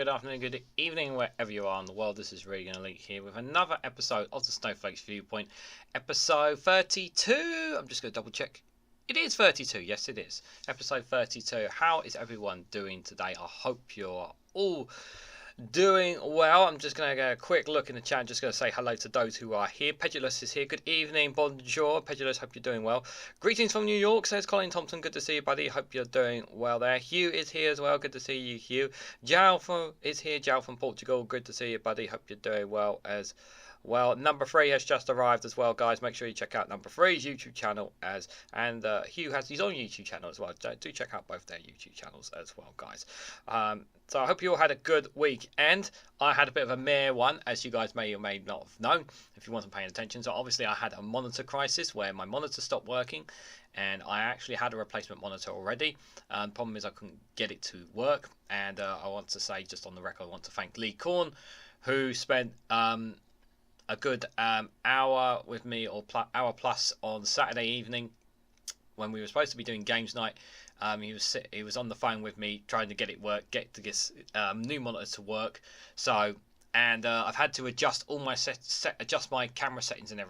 good afternoon, good evening, wherever you are in the world. This is REGANELITE here with another episode of the Snowflake's Viewpoint, episode 32. I'm just going to double check. It is 32. Yes, it is. Episode 32. How is everyone doing today? I hope you're all doing well. I'm just going to get a quick look in the chat. I'm just going to say hello to those who are here. Pedulous is here. Good evening. Bonjour. Pedulous, hope you're doing well. Greetings from New York, says Colin Thompson. Good to see you, buddy. Hope you're doing well there. Hugh is here as well. Good to see you, Hugh. Jal is here. Jal from Portugal. Good to see you, buddy. Hope you're doing well as well. Number 3 has just arrived as well, guys. Make sure you check out Number 3's YouTube channel and Hugh has his own YouTube channel as well. Do check out both their YouTube channels as well, guys. So I hope you all had a good week, and I had a bit of a meh one, as you guys may or may not have known if you wasn't paying attention. So obviously I had a monitor crisis where my monitor stopped working, and I actually had a replacement monitor already. The problem is I couldn't get it to work, and I want to say, just on the record, I want to thank Lee Korn, who spent a good hour with me, or hour plus, on Saturday evening when we were supposed to be doing games night. He was on the phone with me trying to get it get this new monitor to work. So I've had to adjust all my adjust my camera settings and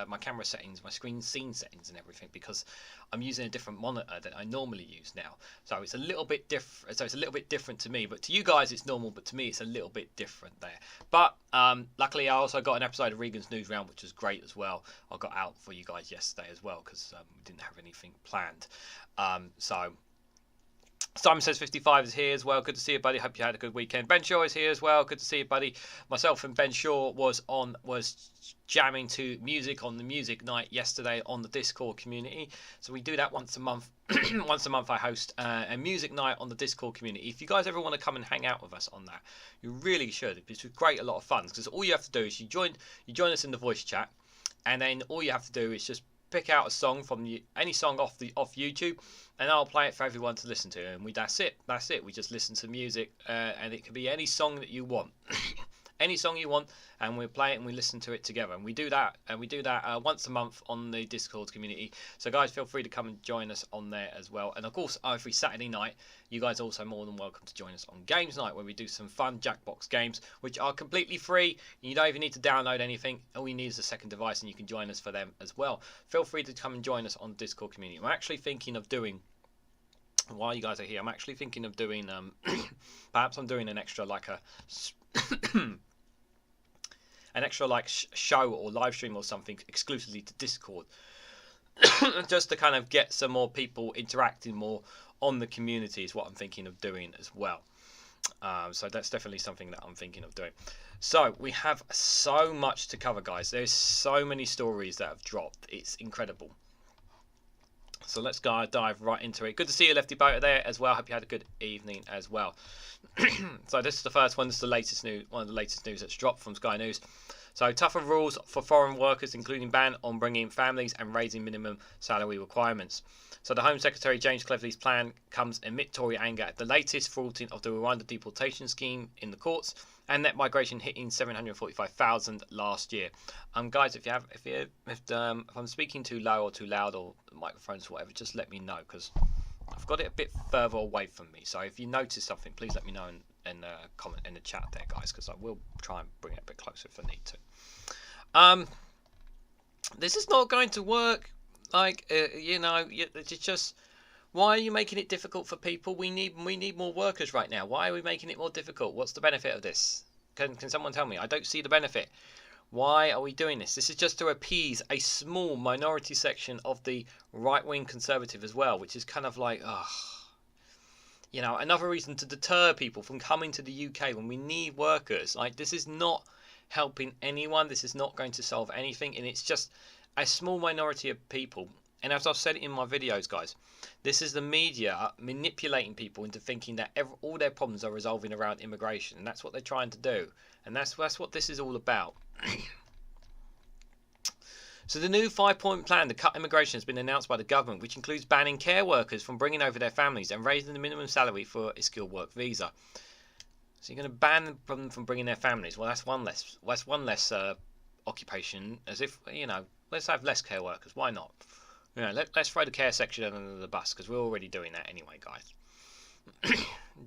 my screen scene settings and everything, because I'm using a different monitor than I normally use now. So it's a little bit different. So it's a little bit different to me, but to you guys it's normal. But to me it's a little bit different there. But luckily I also got an episode of Regan's News Round, which was great as well. I got out for you guys yesterday as well, because we didn't have anything planned. So Simon says 55 is here as well. Good to see you, buddy. Hope you had a good weekend. Ben Shaw is here as well. Good to see you, buddy. Myself and Ben Shaw was jamming to music on the music night yesterday on the Discord community. So we do that once a month. Once a month I host a music night on the Discord community. If you guys ever want to come and hang out with us on that, you really should. It's great, a lot of fun, because all you have to do is you join us in the voice chat, and then all you have to do is just pick out a song from any song off YouTube, and I'll play it for everyone to listen to, and that's it. We just listen to music, and it can be any song that you want. Any song you want, and we play it and we listen to it together, and we do that once a month on the Discord community. So guys, feel free to come and join us on there as well. And of course, every Saturday night you guys are also more than welcome to join us on games night, where we do some fun Jackbox games which are completely free. You don't even need to download anything. All you need is a second device, and you can join us for them as well. Feel free to come and join us on the Discord community. I'm actually thinking of doing, while you guys are here, I'm actually thinking of doing perhaps I'm doing an extra show or live stream or something exclusively to Discord, just to kind of get some more people interacting more on the community is what I'm thinking of doing as well. So that's definitely something that I'm thinking of doing. So we have so much to cover, guys. There's so many stories that have dropped. It's incredible. So let's go dive right into it. Good to see you, Lefty Boater, there as well. Hope you had a good evening as well. So this is the first one. This is the latest news, one of the latest news that's dropped from Sky News. So tougher rules for foreign workers, including ban on bringing families and raising minimum salary requirements. So the Home Secretary James Cleverly's plan comes amid Tory anger at the latest thwarting of the Rwanda deportation scheme in the courts, and net migration hitting 745,000 last year. Guys, if I'm speaking too low or too loud, or the microphones or whatever, just let me know, because I've got it a bit further away from me. So if you notice something, please let me know in the comment in the chat there, guys, because I will try and bring it a bit closer if I need to. This is not going to work. It's just, why are you making it difficult for people? We need more workers right now. Why are we making it more difficult? What's the benefit of this? Can someone tell me? I don't see the benefit. Why are we doing this? This is just to appease a small minority section of the right-wing conservative as well, which is kind of like, another reason to deter people from coming to the UK when we need workers. Like, this is not helping anyone. This is not going to solve anything, and it's just a small minority of people. And as I've said in my videos, guys, this is the media manipulating people into thinking that all their problems are resolving around immigration, and that's what they're trying to do, and that's what this is all about. So the new 5-point plan to cut immigration has been announced by the government, which includes banning care workers from bringing over their families and raising the minimum salary for a skilled work visa. So you're going to ban them from bringing their families. Well, that's one less occupation. As if, let's have less care workers. Why not? Let's throw the care section under the bus, because we're already doing that anyway, guys.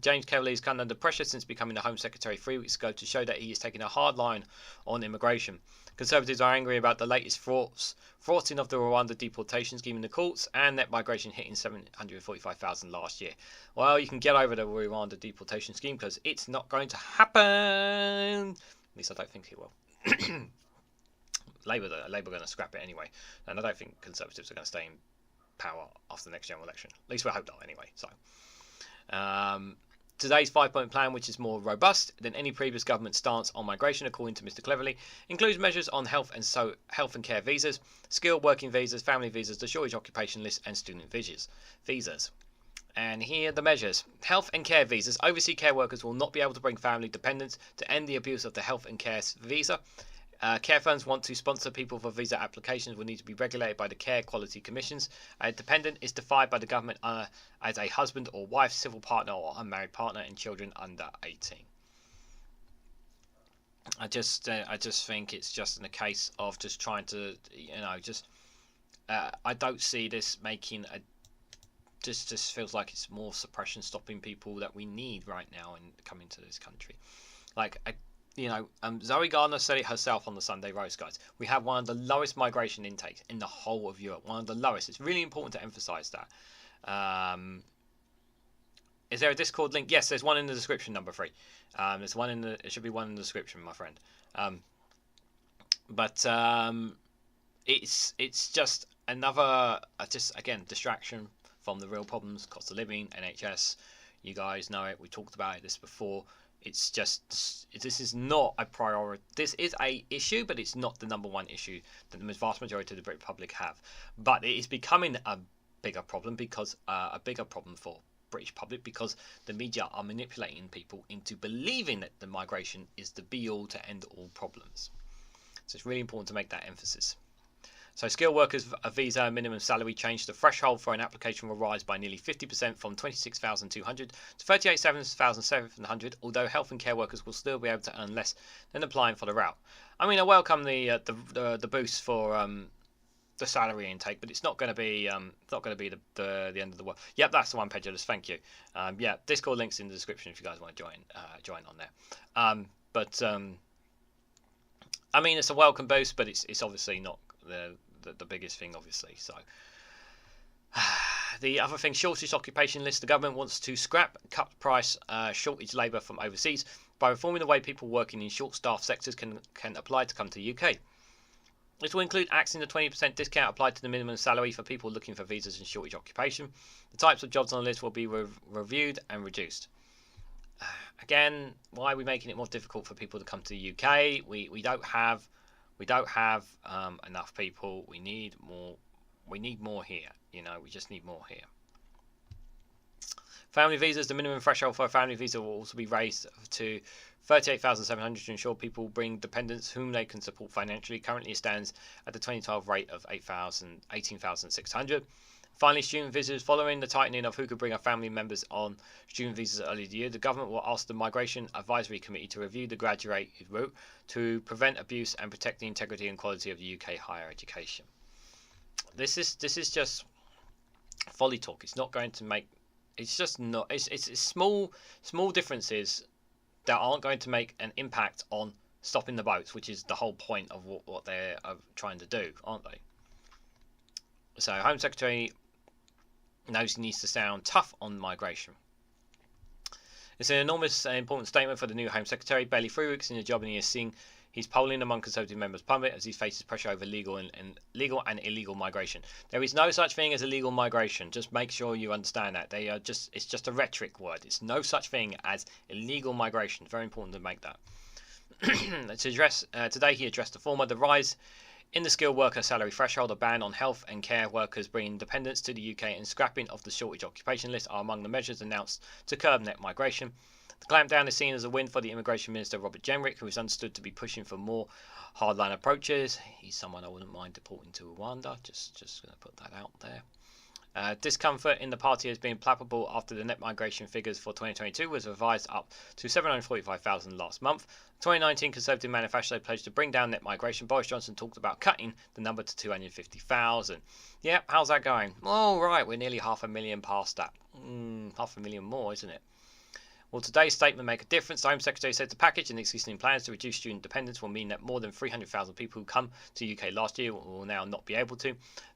James Cavalier has come under pressure since becoming the Home Secretary 3 weeks ago to show that he is taking a hard line on immigration. Conservatives are angry about the latest fraughting of the Rwanda deportation scheme in the courts and net migration hitting 745,000 last year. Well, you can get over the Rwanda deportation scheme because it's not going to happen. At least I don't think it will. Labour are going to scrap it anyway, and I don't think Conservatives are going to stay in power after the next general election. At least we hope not anyway. So. Today's 5-point plan, which is more robust than any previous government stance on migration, according to Mr. Cleverly, includes measures on health and care visas, skilled working visas, family visas, the shortage occupation list, and student visas. And here are the measures. Health and care visas. Overseas care workers will not be able to bring family dependents to end the abuse of the health and care visa. Care firms want to sponsor people for visa applications will need to be regulated by the Care Quality Commissions. A dependent is defined by the government as a husband or wife, civil partner or unmarried partner, and children under 18. I just think it's just in a case of just trying to, I don't see this making a. Just feels like it's more suppression stopping people that we need right now in coming to this country. Zoe Gardner said it herself on the Sunday Roast, guys. We have one of the lowest migration intakes in the whole of Europe. One of the lowest. It's really important to emphasise that. Is there a Discord link? Yes, there's one in the description, number 3. There's one in the. It should be one in the description, my friend. It's just another, again, distraction from the real problems: cost of living, NHS. You guys know it. We talked about this before. It's just, this is not a priority. This is a issue, but it's not the number one issue that the vast majority of the British public have. But it is becoming a bigger problem for British public because the media are manipulating people into believing that the migration is the be-all to end all problems. So it's really important to make that emphasis. So skilled workers visa minimum salary change. The threshold for an application will rise by nearly 50% from 26,200 to 38,700, although health and care workers will still be able to earn less than applying for the route. I mean, I welcome the boost for the salary intake, but it's not going to be the end of the world. Yep, that's the one, Pedulous. Thank you. Yeah, Discord links in the description if you guys want to join on there. I mean, it's a welcome boost, but it's obviously not the biggest thing, obviously. So the other thing, shortage occupation list. The government wants to cut price shortage labour from overseas by reforming the way people working in short-staffed sectors can apply to come to the UK. This will include axing the 20% discount applied to the minimum salary for people looking for visas in shortage occupation. The types of jobs on the list will be reviewed and reduced. Again, why are we making it more difficult for people to come to the UK? We don't have enough people. We need more. We need more here. We just need more here. Family visas. The minimum threshold for a family visa will also be raised to 38,700 to ensure people bring dependents whom they can support financially. Currently, it stands at the 2012 rate of 18,600. Finally, student visas. Following the tightening of who could bring our family members on student visas earlier this year, the government will ask the Migration Advisory Committee to review the graduated route to prevent abuse and protect the integrity and quality of the UK higher education. This is just folly talk. It's not going to make. It's just not. It's small differences that aren't going to make an impact on stopping the boats, which is the whole point of what they're trying to do, aren't they? So, Home Secretary knows he needs to sound tough on migration. It's an enormous important statement for the new Home Secretary. Barely 3 weeks in the job, and he is seeing his polling among Conservative members plummet as he faces pressure over legal and illegal migration. There is no such thing as illegal migration. Just make sure you understand that. It's just a rhetoric word. It's no such thing as illegal migration. Very important to make that. Today he addressed the former. The rise in the skilled worker salary threshold, a ban on health and care workers bringing dependents to the UK, and scrapping of the shortage occupation list are among the measures announced to curb net migration. The clampdown is seen as a win for the Immigration Minister Robert Jenrick, who is understood to be pushing for more hardline approaches. He's someone I wouldn't mind deporting to Rwanda. Just going to put that out there. Discomfort in the party has been palpable after the net migration figures for 2022 was revised up to 745,000 last month. The 2019 Conservative Manifesto pledged to bring down net migration. Boris Johnson talked about cutting the number to 250,000. Yeah, how's that going? All right, we're nearly 500,000 past that. 500,000 more, isn't it? Will today's statement make a difference? The Home Secretary said the package and existing plans to reduce student dependence will mean that more than 300,000 people who come to the UK last year will now not be able to.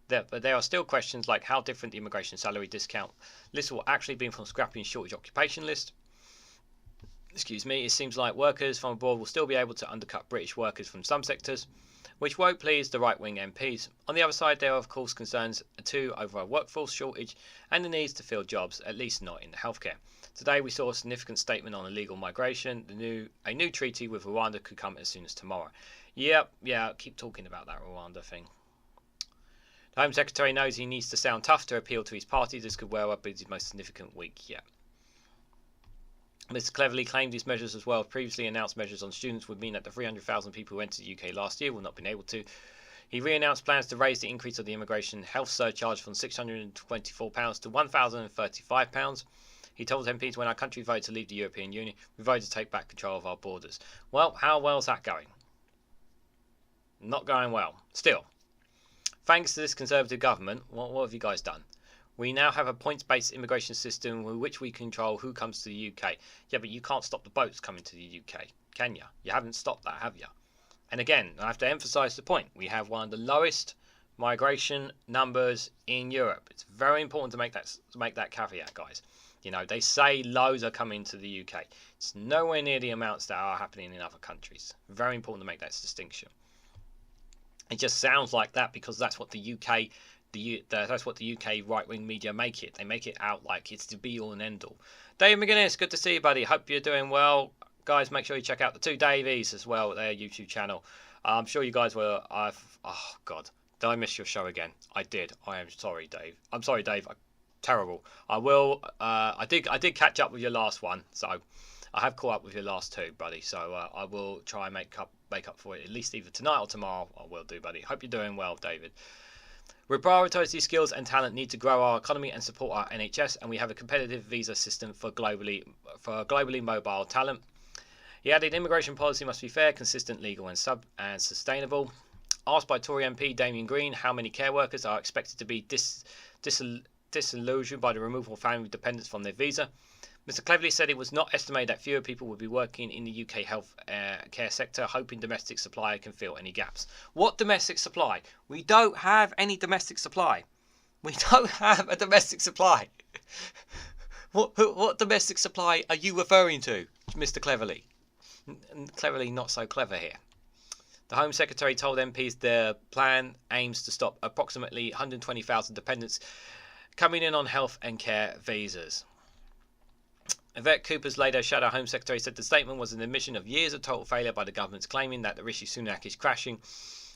But there are still questions like how different the immigration salary discount list will actually be from scrapping shortage occupation list. Excuse me. It seems like workers from abroad will still be able to undercut British workers from some sectors, which won't please the right-wing MPs. On the other side, there are of course concerns too over a workforce shortage and the needs to fill jobs, at least not in healthcare. Today we saw a significant statement on illegal migration. A new treaty with Rwanda could come as soon as tomorrow. Yeah, keep talking about that Rwanda thing. The Home Secretary knows he needs to sound tough to appeal to his party. This could well be his most significant week yet. Mr. Cleverly claimed these measures, as well as previously announced measures on students, would mean that the 300,000 people who entered the UK last year will not be able to. He re-announced plans to raise the increase of the immigration health surcharge from £624 to £1,035. He told MPs, when our country voted to leave the European Union, we voted to take back control of our borders. Well, how well is that going? Not going well. Still, thanks to this Conservative government, what have you guys done? We now have a points-based immigration system with which we control who comes to the UK. Yeah, but you can't stop the boats coming to the UK, can you? You haven't stopped that, have you? And again, I have to emphasise the point. We have one of the lowest migration numbers in Europe. It's very important to make that caveat, guys. You know, they say loads are coming to the UK. It's nowhere near the amounts that are happening in other countries. Very important to make that distinction. It just sounds like that because that's what the UK right-wing media make it. They make it out like it's the be-all and end-all. Dave McGuinness, good to see you, buddy. Hope you're doing well. Guys, make sure you check out the two Davies as well, their YouTube channel. I'm sure you guys were... oh, God. Did I miss your show again? I did. I am sorry, Dave. I'm sorry, Dave. Terrible. I will... I did catch up with your last one, so... I have caught up with your last two, buddy, so I will try and make up for it, at least either tonight or tomorrow. I will do, buddy. Hope you're doing well, David. We prioritise these skills and talent need to grow our economy and support our NHS, and we have a competitive visa system for globally mobile talent. He added, immigration policy must be fair, consistent, legal and sustainable. Asked by Tory MP Damien Green how many care workers are expected to be disillusioned by the removal of family dependents from their visa, Mr. Cleverly said it was not estimated that fewer people would be working in the UK health care sector, hoping domestic supply can fill any gaps. What domestic supply? We don't have any domestic supply. We don't have a domestic supply. What domestic supply are you referring to, Mr. Cleverly? Cleverly not so clever here. The Home Secretary told MPs their plan aims to stop approximately 120,000 dependents coming in on health and care visas. Yvette Cooper's later Shadow Home Secretary said the statement was an admission of years of total failure by the government, claiming that the Rishi Sunak is crashing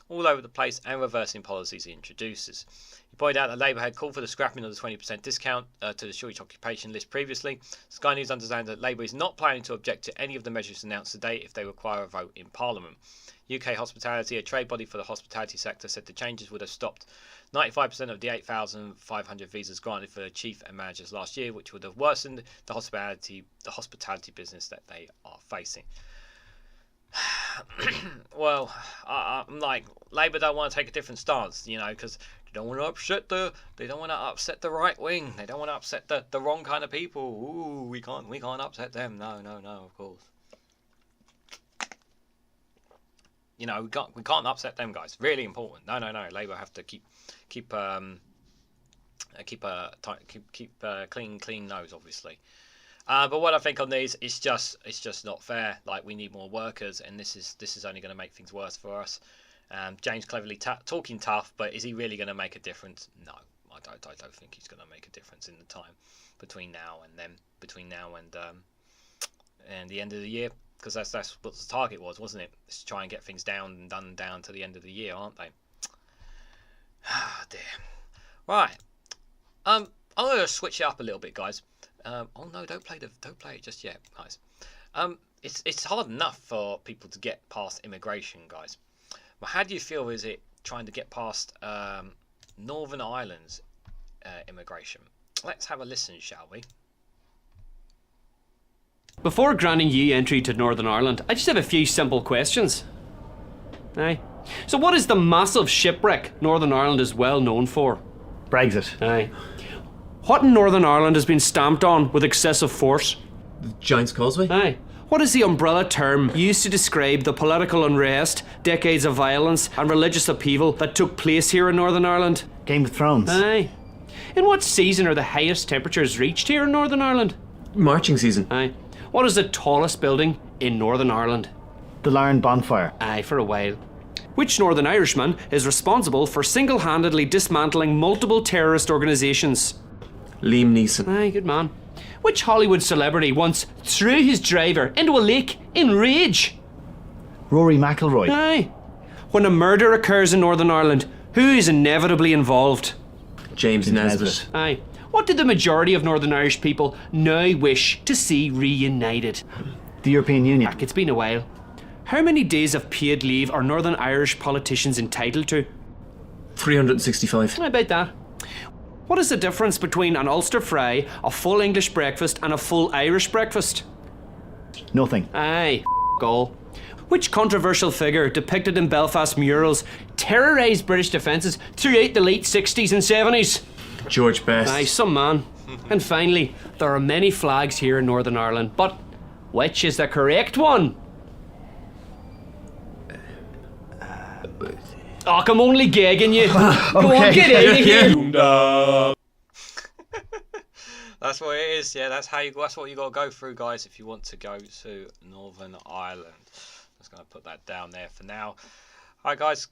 all over the place and reversing policies he introduces. He pointed out that Labour had called for the scrapping of the 20% discount to the shortage occupation list previously. Sky News understands that Labour is not planning to object to any of the measures announced today if they require a vote in Parliament. UK Hospitality, a trade body for the hospitality sector, said the changes would have stopped 95% of the 8,500 visas granted for chief and managers last year, which would have worsened the hospitality business that they are facing. Well, I'm like, Labour don't want to take a different stance, you know, because they don't want to upset the right wing. They don't want to upset the wrong kind of people. Ooh, we can't upset them. No, of course. You know, we can't upset them, guys. Really important. No. Labour have to keep clean nose, obviously. But what I think on these is it's just not fair. Like, we need more workers, and this is only going to make things worse for us. James Cleverly talking tough, but is he really going to make a difference? No, I don't think he's going to make a difference in the time between now and the end of the year. Because that's what the target was, wasn't it? It's to try and get things done to the end of the year, aren't they? Ah, dear. Right. I'm gonna switch it up a little bit, guys. Oh no, don't play it just yet, guys. It's hard enough for people to get past immigration, guys. But how do you feel is it trying to get past Northern Ireland's immigration? Let's have a listen, shall we? Before granting you entry to Northern Ireland, I just have a few simple questions. Aye. So what is the massive shipwreck Northern Ireland is well known for? Brexit. Aye. What in Northern Ireland has been stamped on with excessive force? The Giant's Causeway? Aye. What is the umbrella term used to describe the political unrest, decades of violence and religious upheaval that took place here in Northern Ireland? Game of Thrones. Aye. In what season are the highest temperatures reached here in Northern Ireland? Marching season. Aye. What is the tallest building in Northern Ireland? The Larne Bonfire. Aye, for a while. Which Northern Irishman is responsible for single-handedly dismantling multiple terrorist organisations? Liam Neeson. Aye, good man. Which Hollywood celebrity once threw his driver into a lake in rage? Rory McIlroy. Aye. When a murder occurs in Northern Ireland, who is inevitably involved? James Nesbitt. Aye. What do the majority of Northern Irish people now wish to see reunited? The European Union. It's been a while. How many days of paid leave are Northern Irish politicians entitled to? 365. How about that? What is the difference between an Ulster fry, a full English breakfast and a full Irish breakfast? Nothing. Aye, all. Which controversial figure depicted in Belfast murals terrorised British defences throughout the late 60s and 70s? George Best. Aye, some man. And finally, there are many flags here in Northern Ireland, but which is the correct one? Oh, I'm only gagging you. Go on, get out of here. That's what it is. Yeah, that's what you got to go through, guys, if you want to go to Northern Ireland. I'm just going to put that down there for now. Hi guys,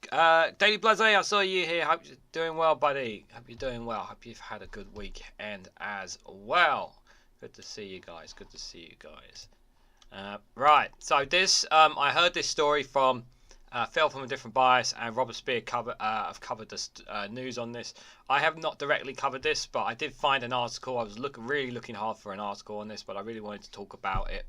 Daily Blase, I saw you here. Hope you're doing well, buddy. Hope you're doing well. Hope you've had a good weekend as well. Good to see you guys. Good to see you guys. Right, so this I heard this story from Phil from A Different Bias and Robert Spear have covered this news on this. I have not directly covered this, but I did find an article. I was really looking hard for an article on this, but I really wanted to talk about it.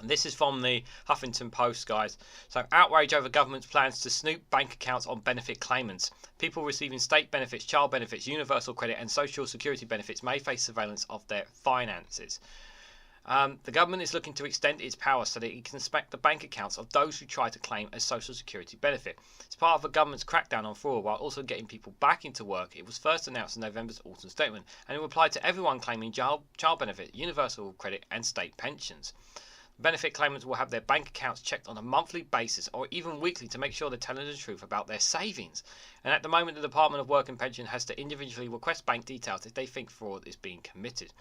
And this is from the Huffington Post, guys. So, outrage over government's plans to snoop bank accounts on benefit claimants. People receiving state benefits, child benefits, universal credit and social security benefits may face surveillance of their finances. The government is looking to extend its powers so that it can inspect the bank accounts of those who try to claim a social security benefit. It's part of the government's crackdown on fraud while also getting people back into work. It was first announced in November's autumn statement, and it will apply to everyone claiming child benefit, universal credit and state pensions. Benefit claimants will have their bank accounts checked on a monthly basis or even weekly to make sure they're telling the truth about their savings. And at the moment, the Department of Work and Pension has to individually request bank details if they think fraud is being committed.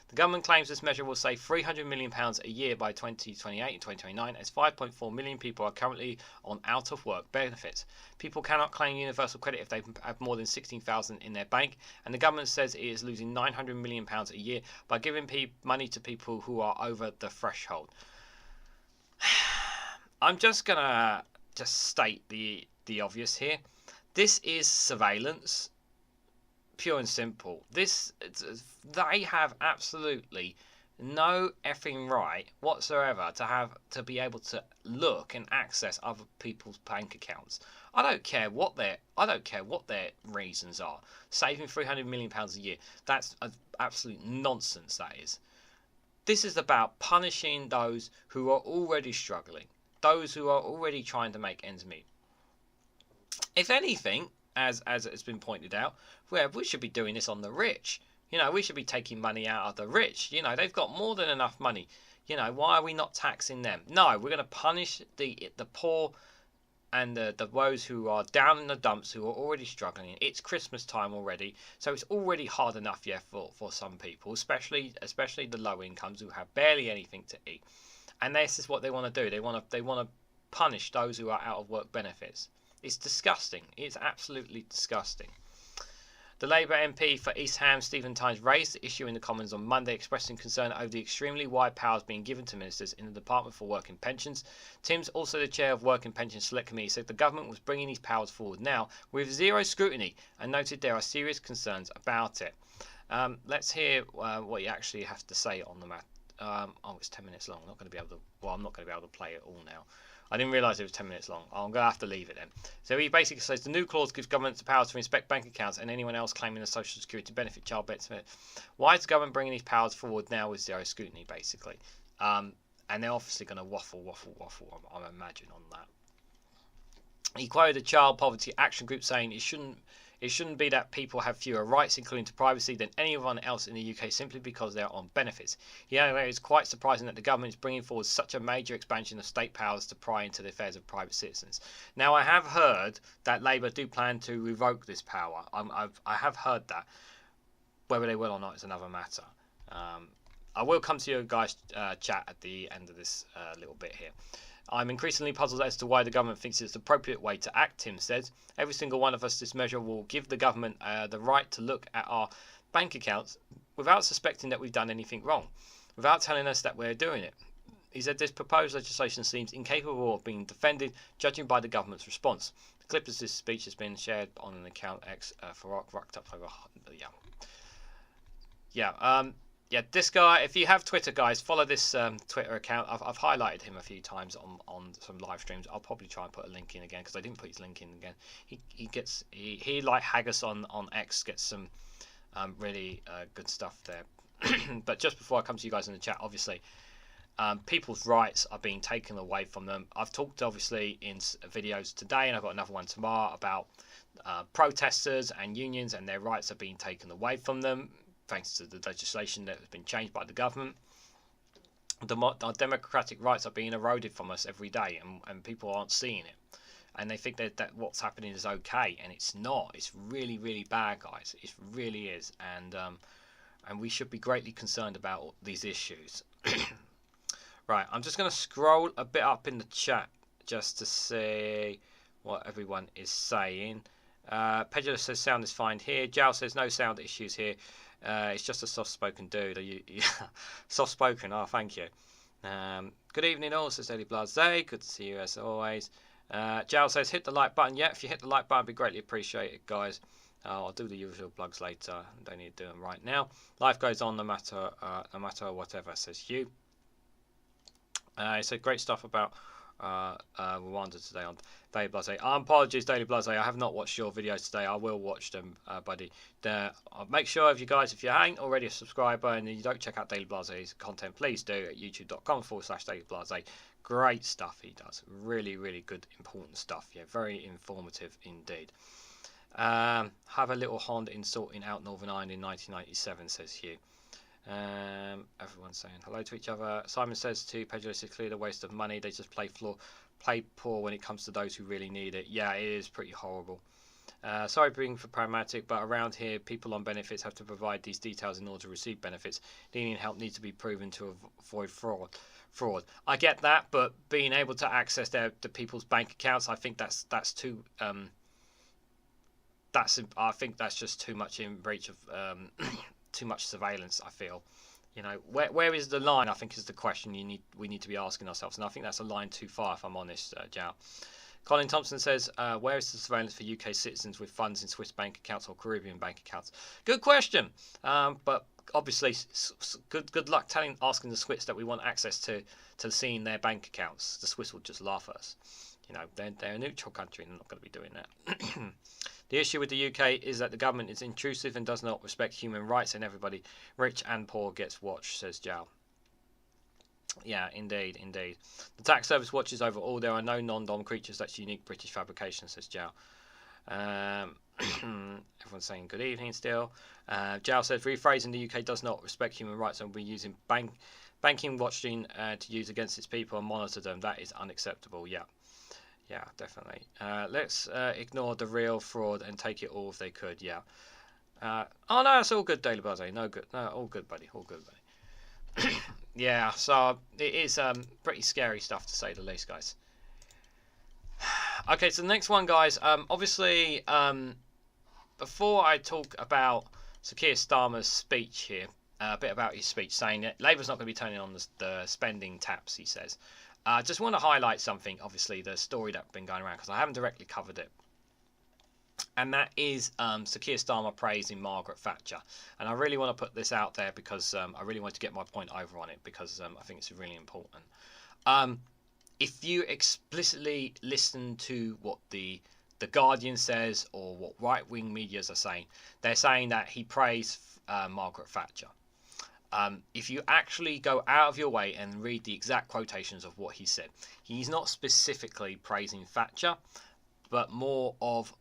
The government claims this measure will save £300 million a year by 2028 and 2029, as 5.4 million people are currently on out-of-work benefits. People cannot claim universal credit if they have more than $16,000 in their bank, and the government says it is losing £900 million a year by giving money to people who are over the threshold. I'm just gonna state the obvious here. This is surveillance, pure and simple. They have absolutely no effing right whatsoever to be able to look and access other people's bank accounts. I don't care what their reasons are. Saving £300 million a year, that's absolute nonsense. That is. This is about punishing those who are already struggling, those who are already trying to make ends meet. If anything, as it's been pointed out, we should be doing this on the rich. You know, we should be taking money out of the rich. You know, they've got more than enough money. You know, why are we not taxing them? No, we're going to punish the poor and the those who are down in the dumps, who are already struggling. It's Christmas time already, so it's already hard enough, yeah, for some people, especially the low incomes who have barely anything to eat. And this is what they want to do. They want to punish those who are out of work benefits. It's disgusting. It's absolutely disgusting. The Labour MP for East Ham, Stephen Tynes, raised the issue in the Commons on Monday, expressing concern over the extremely wide powers being given to ministers in the Department for Work and Pensions. Tim's, also the chair of Work and Pensions Select Committee, said the government was bringing these powers forward now with zero scrutiny and noted there are serious concerns about it. Let's hear what you actually have to say on the matter. Oh, it's 10 minutes long. I'm not going to be able to play it all now. I didn't realise it was 10 minutes long. I'm going to have to leave it then. So he basically says the new clause gives governments the powers to inspect bank accounts and anyone else claiming a social security benefit, child benefit. Why is the government bringing these powers forward now with zero scrutiny, basically? And they're obviously going to waffle, I imagine, on that. He quoted a child poverty action group saying it shouldn't be that people have fewer rights, including to privacy, than anyone else in the UK simply because they're on benefits. He added that it's quite surprising that the government is bringing forward such a major expansion of state powers to pry into the affairs of private citizens. Now, I have heard that Labour do plan to revoke this power. I have heard that. Whether they will or not is another matter. I will come to your guys' chat at the end of this little bit here. I'm increasingly puzzled as to why the government thinks it's the appropriate way to act, Tim says. Every single one of us, this measure will give the government the right to look at our bank accounts without suspecting that we've done anything wrong, without telling us that we're doing it. He said this proposed legislation seems incapable of being defended, judging by the government's response. The clip of this speech has been shared on an account X for rocked up over. Yeah, this guy, if you have Twitter, guys, follow this Twitter account. I've highlighted him a few times on some live streams. I'll probably try and put a link in again because I didn't put his link in again. He like Haggis on X gets some really good stuff there. But just before I come to you guys in the chat, obviously, people's rights are being taken away from them. I've talked obviously in videos today, and I've got another one tomorrow about protesters and unions and their rights are being taken away from them, thanks to the legislation that has been changed by the government. Our democratic rights are being eroded from us every day, and people aren't seeing it. And they think that what's happening is okay, and it's not. It's really, really bad, guys. It really is. And we should be greatly concerned about these issues. Right, I'm just going to scroll a bit up in the chat just to see what everyone is saying. Pedro says sound is fine here. Jal says no sound issues here. It's just a soft-spoken dude. Soft-spoken, oh, thank you. Good evening all, says Daily Blase. Good to see you as always. Jal says hit the like button. Yeah, if you hit the like button, it'd be greatly appreciated, guys. I'll do the usual plugs later. Don't need to do them right now. Life goes on no matter whatever, says Hugh. He said great stuff about Rwanda today on Daily Blase. Apologies, Daily Blase. I have not watched your videos today. I will watch them, buddy. Make sure if you ain't already a subscriber and you don't check out Daily Blase's content, please do at youtube.com/Daily Blase. Great stuff he does. Really, really good, important stuff. Yeah, very informative indeed. Have a little Honda in sorting out Northern Ireland in 1997, says Hugh. Everyone's saying hello to each other. Simon says to Pedro, it's clearly a waste of money. They just play poor when it comes to those who really need it. Yeah, it is pretty horrible. Sorry being for pragmatic, but around here people on benefits have to provide these details in order to receive benefits. Needing help needs to be proven to avoid fraud. I get that, but being able to access the people's bank accounts, I think that's too I think that's just too much in breach of too much surveillance. I feel, where is the line, I think, is the question we need to be asking ourselves, and I think that's a line too far, if I'm honest, Jao. Colin Thompson says, where is the surveillance for UK citizens with funds in Swiss bank accounts or Caribbean bank accounts? Good question, but obviously good luck asking the Swiss that we want access to seeing their bank accounts. The Swiss will just laugh at us. They're a neutral country and they're not going to be doing that. The issue with the UK is that the government is intrusive and does not respect human rights, and everybody, rich and poor, gets watched, says Jal. Yeah, indeed. The tax service watches over all. There are no non-dom creatures. That's unique British fabrication, says Jal. Everyone's saying good evening still. Jal says rephrasing, the UK does not respect human rights and we're using banking watching to use against its people and monitor them. That is unacceptable. Yeah, definitely. Let's ignore the real fraud and take it all if they could. Yeah. Oh no, it's all good, Daily Blase. No, all good, buddy. Yeah. So it is pretty scary stuff to say the least, guys. Okay, so the next one, guys. Obviously, before I talk about Sir Keir Starmer's speech here, a bit about his speech, saying that Labour's not going to be turning on the spending taps. He says. I just want to highlight something, obviously, the story that's been going around, because I haven't directly covered it. And that is Sir Keir Starmer praising Margaret Thatcher. And I really want to put this out there because I really want to get my point over on it, because I think it's really important. If you explicitly listen to what the Guardian says or what right-wing medias are saying, they're saying that he praised Margaret Thatcher. If you actually go out of your way and read the exact quotations of what he said, he's not specifically praising Thatcher, but more of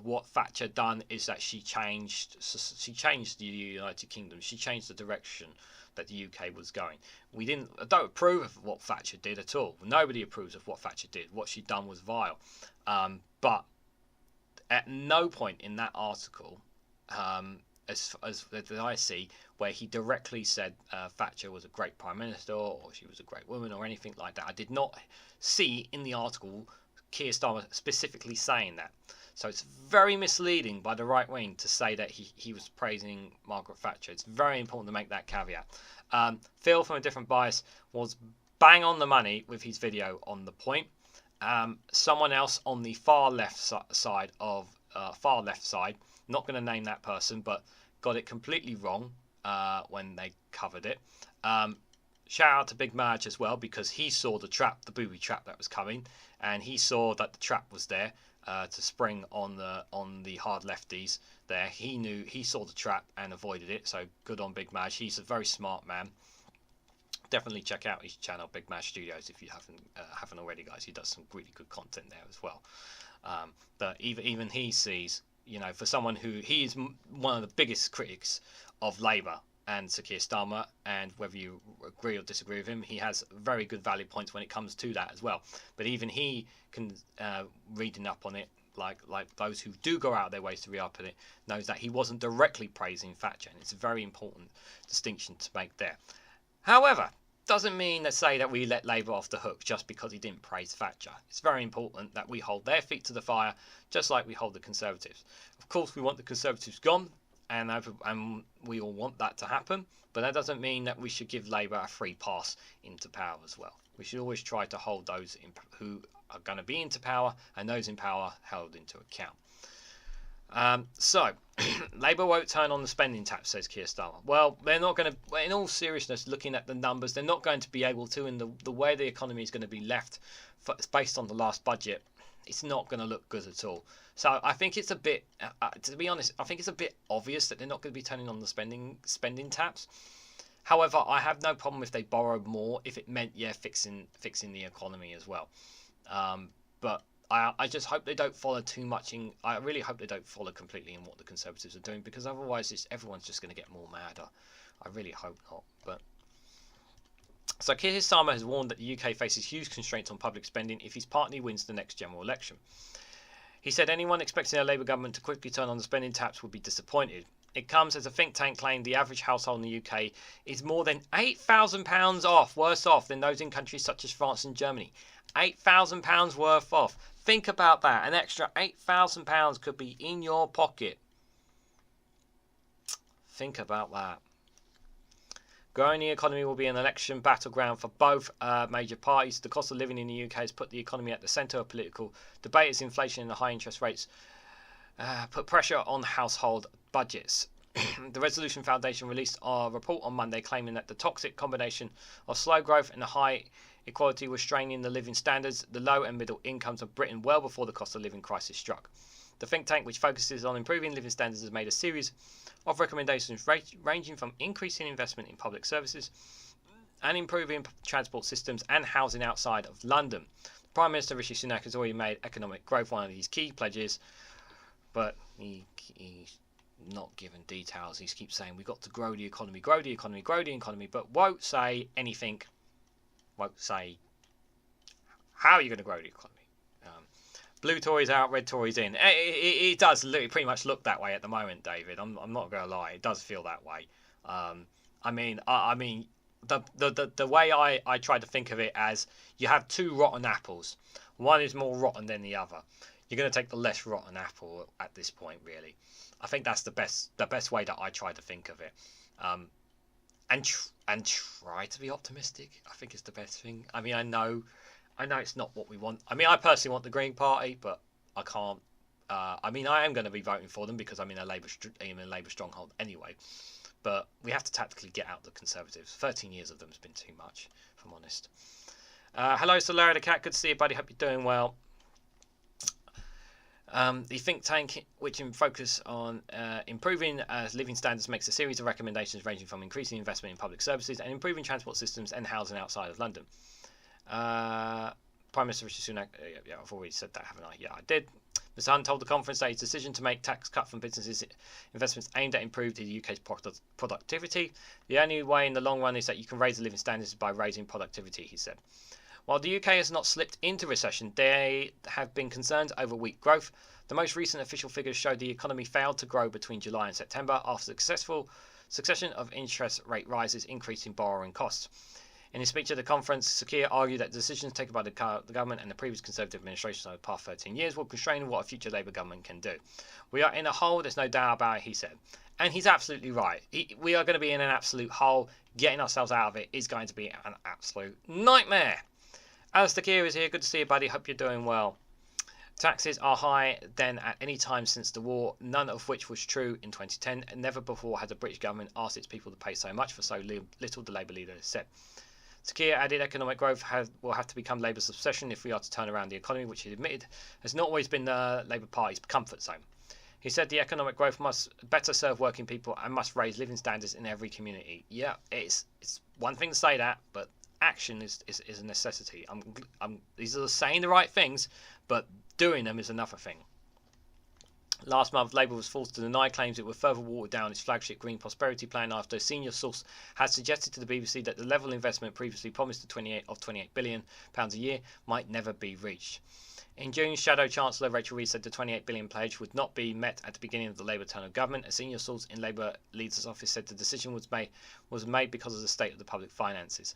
what Thatcher done is that she changed the United Kingdom. She changed the direction that the UK was going. I don't approve of what Thatcher did at all. Nobody approves of what Thatcher did. What she'd done was vile. But at no point in that article, as I see, where he directly said Thatcher was a great Prime Minister or she was a great woman or anything like that. I did not see in the article Keir Starmer specifically saying that. So it's very misleading by the right wing to say that he was praising Margaret Thatcher. It's very important to make that caveat. Phil from A Different Bias was bang on the money with his video on the point. Someone else on the far left side, not going to name that person, but got it completely wrong when they covered it. Shout out to Big Madge as well, because he saw the trap, the booby trap that was coming, and he saw that the trap was there to spring on the hard lefties there. He saw the trap and avoided it, so good on Big Madge. He's a very smart man. Definitely check out his channel, Big Madge Studios, if you haven't already, guys. He does some really good content there as well. But even he sees, for someone who he is one of the biggest critics of Labour and Sir Keir Starmer, and whether you agree or disagree with him, he has very good valid points when it comes to that as well. But even he can, reading up on it, like those who do go out their ways to read up on it, knows that he wasn't directly praising Thatcher, and it's a very important distinction to make there. However, doesn't mean to say that we let Labour off the hook just because he didn't praise Thatcher. It's very important that we hold their feet to the fire, just like we hold the Conservatives. Of course, we want the Conservatives gone, and we all want that to happen, but that doesn't mean that we should give Labour a free pass into power as well. We should always try to hold those who are going to be into power, and those in power held into account. So, Labour won't turn on the spending tax, says Keir Starmer. Well, they're not going to, in all seriousness, looking at the numbers, they're not going to be able to, and the way the economy is going to be left, based on the last budget, it's not going to look good at all. So I think it's a bit, to be honest, I think it's a bit obvious that they're not going to be turning on the spending taps. However, I have no problem if they borrowed more, if it meant, fixing the economy as well. But I just hope they don't follow too much in. I really hope they don't follow completely in what the Conservatives are doing, because otherwise everyone's just going to get more madder. I really hope not. But so Keir Starmer has warned that the UK faces huge constraints on public spending if his party wins the next general election. He said anyone expecting a Labour government to quickly turn on the spending taps would be disappointed. It comes as a think tank claimed the average household in the UK is more than £8,000 worse off than those in countries such as France and Germany. £8,000 worth off. Think about that. An extra £8,000 could be in your pocket. Think about that. Growing the economy will be an election battleground for both major parties. The cost of living in the UK has put the economy at the centre of political debate as inflation and the high interest rates put pressure on household budgets. The Resolution Foundation released a report on Monday claiming that the toxic combination of slow growth and the high equality was straining the living standards, the low and middle incomes of Britain well before the cost of living crisis struck. The think tank, which focuses on improving living standards, has made a series of recommendations ranging from increasing investment in public services and improving transport systems and housing outside of London. Prime Minister Rishi Sunak has already made economic growth one of his key pledges, but he's not given details. He keeps saying we've got to grow the economy, but won't say anything, won't say how you're going to grow the economy. Blue Tories out, red Tories in. It does pretty much look that way at the moment, David. I'm not going to lie. It does feel that way. I mean, the way I try to think of it as you have two rotten apples. One is more rotten than the other. You're going to take the less rotten apple at this point, really. I think that's the best way that I try to think of it. And try to be optimistic. I think it's the best thing. I mean, I know it's not what we want. I mean, I personally want the Green Party, but I can't. I mean, I am going to be voting for them because I'm in a Labour stronghold anyway. But we have to tactically get out the Conservatives. 13 years of them has been too much, if I'm honest. Hello, Solara the Cat. Good to see you, buddy. Hope you're doing well. The think tank, which focus on improving living standards, makes a series of recommendations ranging from increasing investment in public services and improving transport systems and housing outside of London. Prime Minister Rishi Sunak, yeah, I've already said that, haven't I? Yeah, I did. Mr Hunt told the conference that his decision to make tax cut from businesses investments aimed at improving the UK's productivity. The only way in the long run is that you can raise the living standards by raising productivity, he said. While the UK has not slipped into recession, there have been concerns over weak growth. The most recent official figures show the economy failed to grow between July and September after the succession of interest rate rises increasing borrowing costs. In his speech at the conference, Sakir argued that decisions taken by the government and the previous Conservative administration over the past 13 years will constrain what a future Labour government can do. We are in a hole, there's no doubt about it, he said. And he's absolutely right. We are going to be in an absolute hole. Getting ourselves out of it is going to be an absolute nightmare. Alistair Keir is here. Good to see you, buddy. Hope you're doing well. Taxes are higher than at any time since the war, none of which was true in 2010. And never before had the British government asked its people to pay so much for so little, the Labour leader said. Sakir added economic growth will have to become Labour's obsession if we are to turn around the economy, which he admitted has not always been the Labour Party's comfort zone. He said the economic growth must better serve working people and must raise living standards in every community. Yeah, it's one thing to say that, but action is a necessity. These are saying the right things, but doing them is another thing. Last month, Labour was forced to deny claims it would further water down its flagship Green Prosperity Plan after a senior source had suggested to the BBC that the level of investment previously promised to 28 billion pounds a year might never be reached. In June, Shadow Chancellor Rachel Reeves said the 28 billion pledge would not be met at the beginning of the Labour term of government. A senior source in Labour leader's office said the decision was made because of the state of the public finances.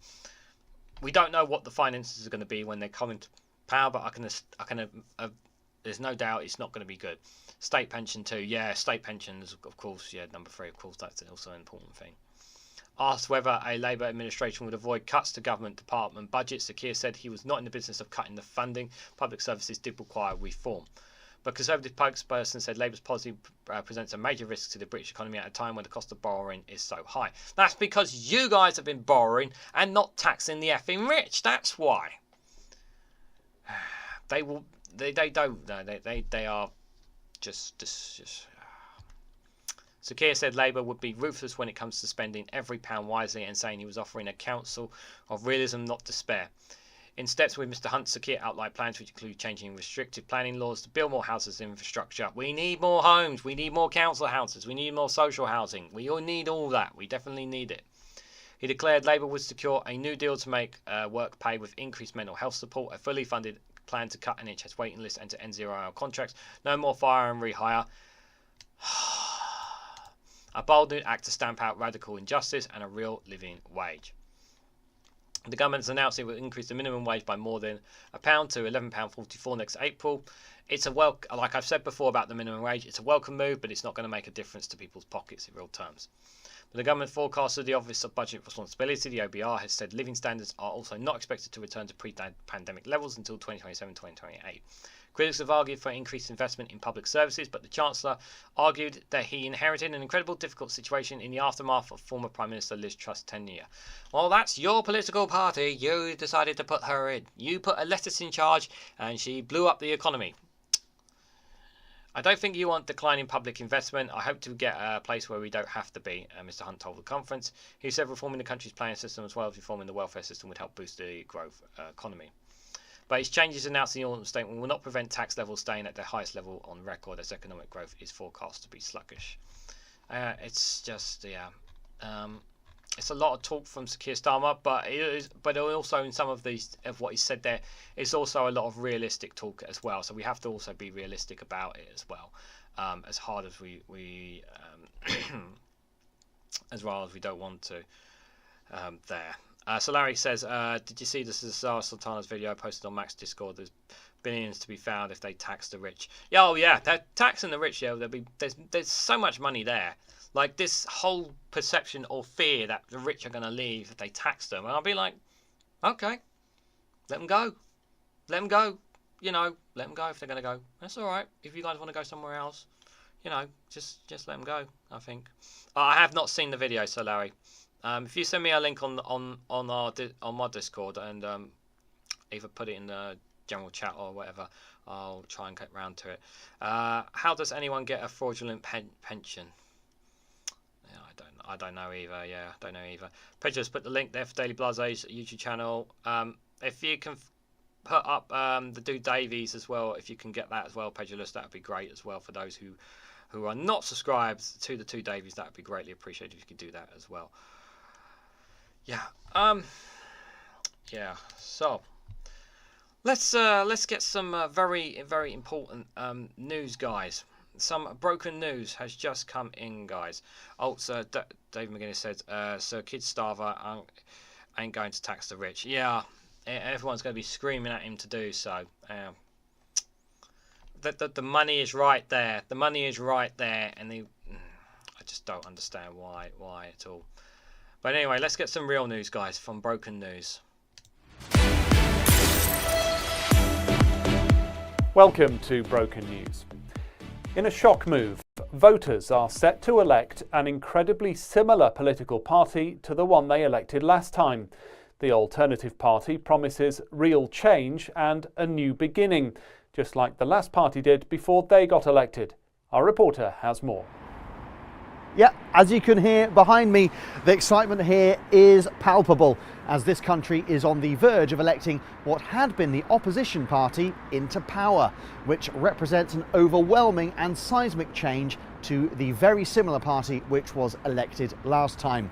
We don't know what the finances are going to be when they come into power, but there's no doubt it's not going to be good. State pension too, yeah, state pensions, of course, yeah, number 3, of course, that's also an important thing. Asked whether a Labour administration would avoid cuts to government department budgets, Sakir said he was not in the business of cutting the funding. Public services did require reform. But Conservative spokesperson said Labour's policy presents a major risk to the British economy at a time when the cost of borrowing is so high. That's because you guys have been borrowing and not taxing the effing rich. That's why. They are just. Sakir said Labour would be ruthless when it comes to spending every pound wisely and saying he was offering a counsel of realism, not despair. In steps with Mr Hunt, Sakir outlined plans which include changing restrictive planning laws to build more houses and infrastructure. We need more homes, we need more council houses, we need more social housing. We all need all that. We definitely need it. He declared Labour would secure a new deal to make work pay with increased mental health support, a fully funded plan to cut NHS waiting lists and to end zero-hour contracts, no more fire and rehire. A bold new act to stamp out radical injustice and a real living wage. The government has announced it will increase the minimum wage by more than £1 to £11.44 next April. It's like I've said before about the minimum wage, it's a welcome move, but it's not going to make a difference to people's pockets in real terms. But the government forecast of the Office of Budget Responsibility, the OBR, has said living standards are also not expected to return to pre-pandemic levels until 2027-2028. Critics have argued for increased investment in public services, but the Chancellor argued that he inherited an incredibly difficult situation in the aftermath of former Prime Minister Liz Truss's tenure. Well, that's your political party. You decided to put her in. You put a lettuce in charge and she blew up the economy. I don't think you want declining public investment. I hope to get a place where we don't have to be, Mr Hunt told the conference. He said reforming the country's planning system as well as reforming the welfare system would help boost the growth economy. But his changes announced in the autumn statement will not prevent tax levels staying at their highest level on record as economic growth is forecast to be sluggish. It's just, it's a lot of talk from Sakir Starmer, but also in some of what he said there is also a lot of realistic talk as well. So we have to also be realistic about it as well, as hard as we as well as we don't want to there. So Larry says, did you see this is Zara Sultana's video posted on Mac's Discord? There's billions to be found if they tax the rich. Yeah, oh yeah, they're taxing the rich. Yeah, there's so much money there. Like this whole perception or fear that the rich are going to leave if they tax them, and I'll be like, okay, let them go, let them go. You know, let them go if they're going to go. That's all right. If you guys want to go somewhere else, you know, just let them go. I think. I have not seen the video, so Larry. If you send me a link on my Discord and either put it in the general chat or whatever, I'll try and get round to it. How does anyone get a fraudulent pension? Yeah, I don't know either. Yeah, I don't know either. Prejudice put the link there for Daily Blase's YouTube channel. If you can put up the Do Davies as well. If you can get that as well, Pedulous, that would be great as well for those who are not subscribed to the Two Davies. That would be greatly appreciated if you could do that as well. Yeah. Yeah. So let's get some very important news, guys. Some broken news has just come in, guys. Oh, so Dave McGuinness said, Sir Kid Starver ain't going to tax the rich. Yeah, everyone's going to be screaming at him to do so. The money is right there. The money is right there, and I just don't understand why at all. But anyway, let's get some real news, guys, from Broken News. Welcome to Broken News. In a shock move, voters are set to elect an incredibly similar political party to the one they elected last time. The Alternative Party promises real change and a new beginning, just like the last party did before they got elected. Our reporter has more. Yeah, as you can hear behind me, the excitement here is palpable as this country is on the verge of electing what had been the opposition party into power, which represents an overwhelming and seismic change to the very similar party which was elected last time.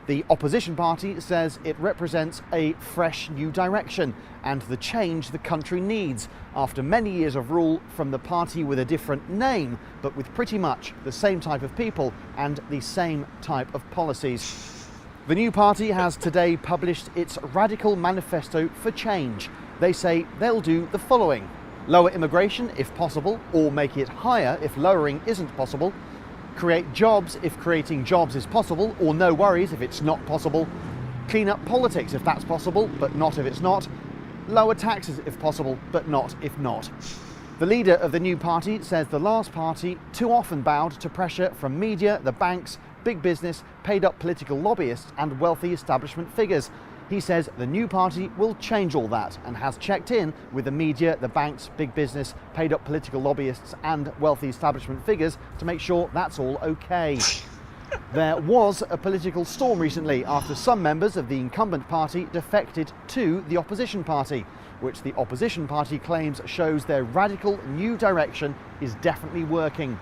The opposition party says it represents a fresh new direction and the change the country needs after many years of rule from the party with a different name, but with pretty much the same type of people and the same type of policies. The new party has today published its Radical Manifesto for Change. They say they'll do the following: lower immigration if possible, or make it higher if lowering isn't possible; create jobs if creating jobs is possible, or no worries if it's not possible; clean up politics if that's possible, but not if it's not; lower taxes if possible, but not if not. The leader of the new party says the last party too often bowed to pressure from media, the banks, big business, paid-up political lobbyists and wealthy establishment figures. He says the new party will change all that and has checked in with the media, the banks, big business, paid-up political lobbyists and wealthy establishment figures to make sure that's all okay. There was a political storm recently after some members of the incumbent party defected to the opposition party, which the opposition party claims shows their radical new direction is definitely working.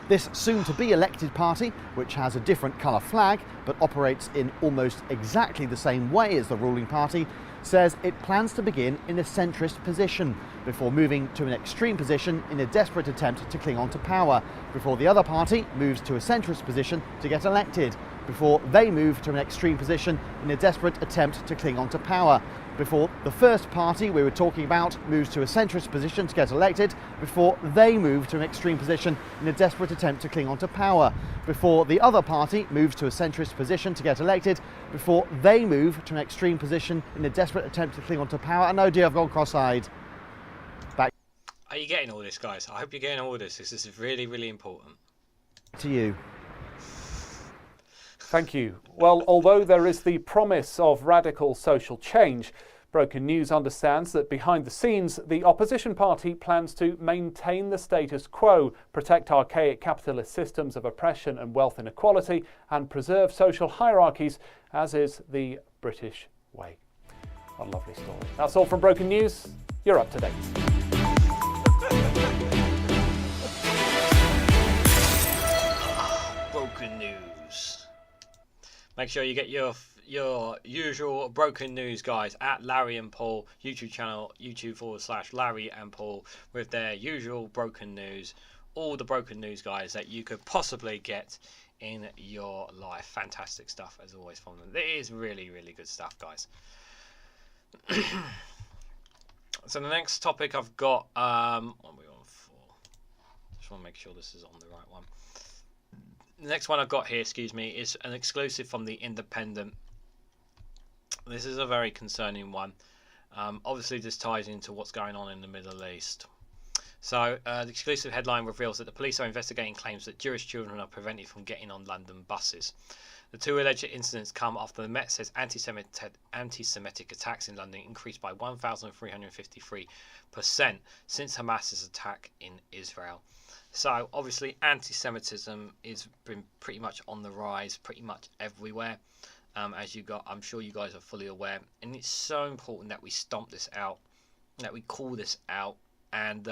This soon-to-be elected party, which has a different colour flag but operates in almost exactly the same way as the ruling party, says it plans to begin in a centrist position before moving to an extreme position in a desperate attempt to cling on to power, before the other party moves to a centrist position to get elected, before they move to an extreme position in a desperate attempt to cling on to power, before the first party we were talking about moves to a centrist position to get elected, before they move to an extreme position in a desperate attempt to cling on to power, before the other party moves to a centrist position to get elected, before they move to an extreme position in a desperate attempt to cling on to power. And oh dear, I've gone cross-eyed. Back Are you getting all this, guys? I hope you're getting all this. This is really, really important. to you. Thank you. Well, although there is the promise of radical social change, Broken News understands that behind the scenes, the opposition party plans to maintain the status quo, protect archaic capitalist systems of oppression and wealth inequality, and preserve social hierarchies, as is the British way. What a lovely story. That's all from Broken News. You're up to date. Broken News. Make sure you get your usual Broken News, guys, at Larry and Paul YouTube channel, YouTube/Larry and Paul, with their usual Broken News, all the Broken News, guys, that you could possibly get in your life. Fantastic stuff as always from them. It is really, really good stuff, guys. So the next topic I've got, what are we on for? Just want to make sure this is on the right one. The next one I've got here, excuse me, is an exclusive from The Independent. This is a very concerning one. Obviously, this ties into what's going on in the Middle East. So, the exclusive headline reveals that the police are investigating claims that Jewish children are prevented from getting on London buses. The two alleged incidents come after the Met says anti-Semitic attacks in London increased by 1,353% since Hamas's attack in Israel. So obviously anti-Semitism is been pretty much on the rise pretty much everywhere, I'm sure you guys are fully aware, and it's so important that we stomp this out that we call this out, and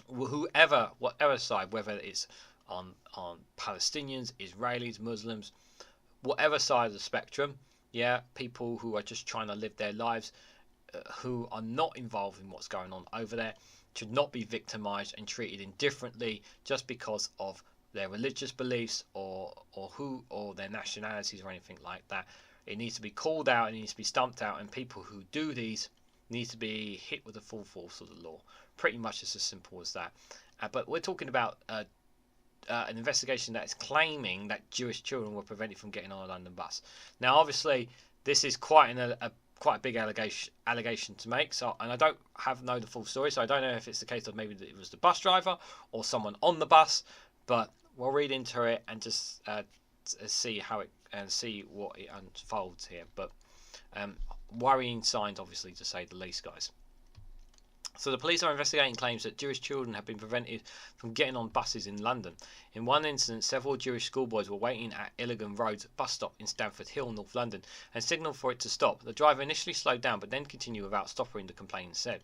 whatever side, whether it's on Palestinians, Israelis, Muslims, whatever side of the spectrum, yeah, people who are just trying to live their lives, who are not involved in what's going on over there, should not be victimized and treated indifferently just because of their religious beliefs or their nationalities or anything like that. It needs to be called out, it needs to be stumped out, and people who do these need to be hit with the full force of the law. Pretty much it's as simple as that. But we're talking about an investigation that is claiming that Jewish children were prevented from getting on a London bus. Now, obviously, this is quite a big allegation to make. So, and I don't know the full story, so I don't know if it's the case of maybe it was the bus driver or someone on the bus. But we'll read into it and just see what it unfolds here. But worrying signs, obviously, to say the least, guys. So the police are investigating claims that Jewish children have been prevented from getting on buses in London. In one incident, several Jewish schoolboys were waiting at Illigan Road's bus stop in Stamford Hill, North London, and signalled for it to stop. The driver initially slowed down but then continued without stopping, the complainant said.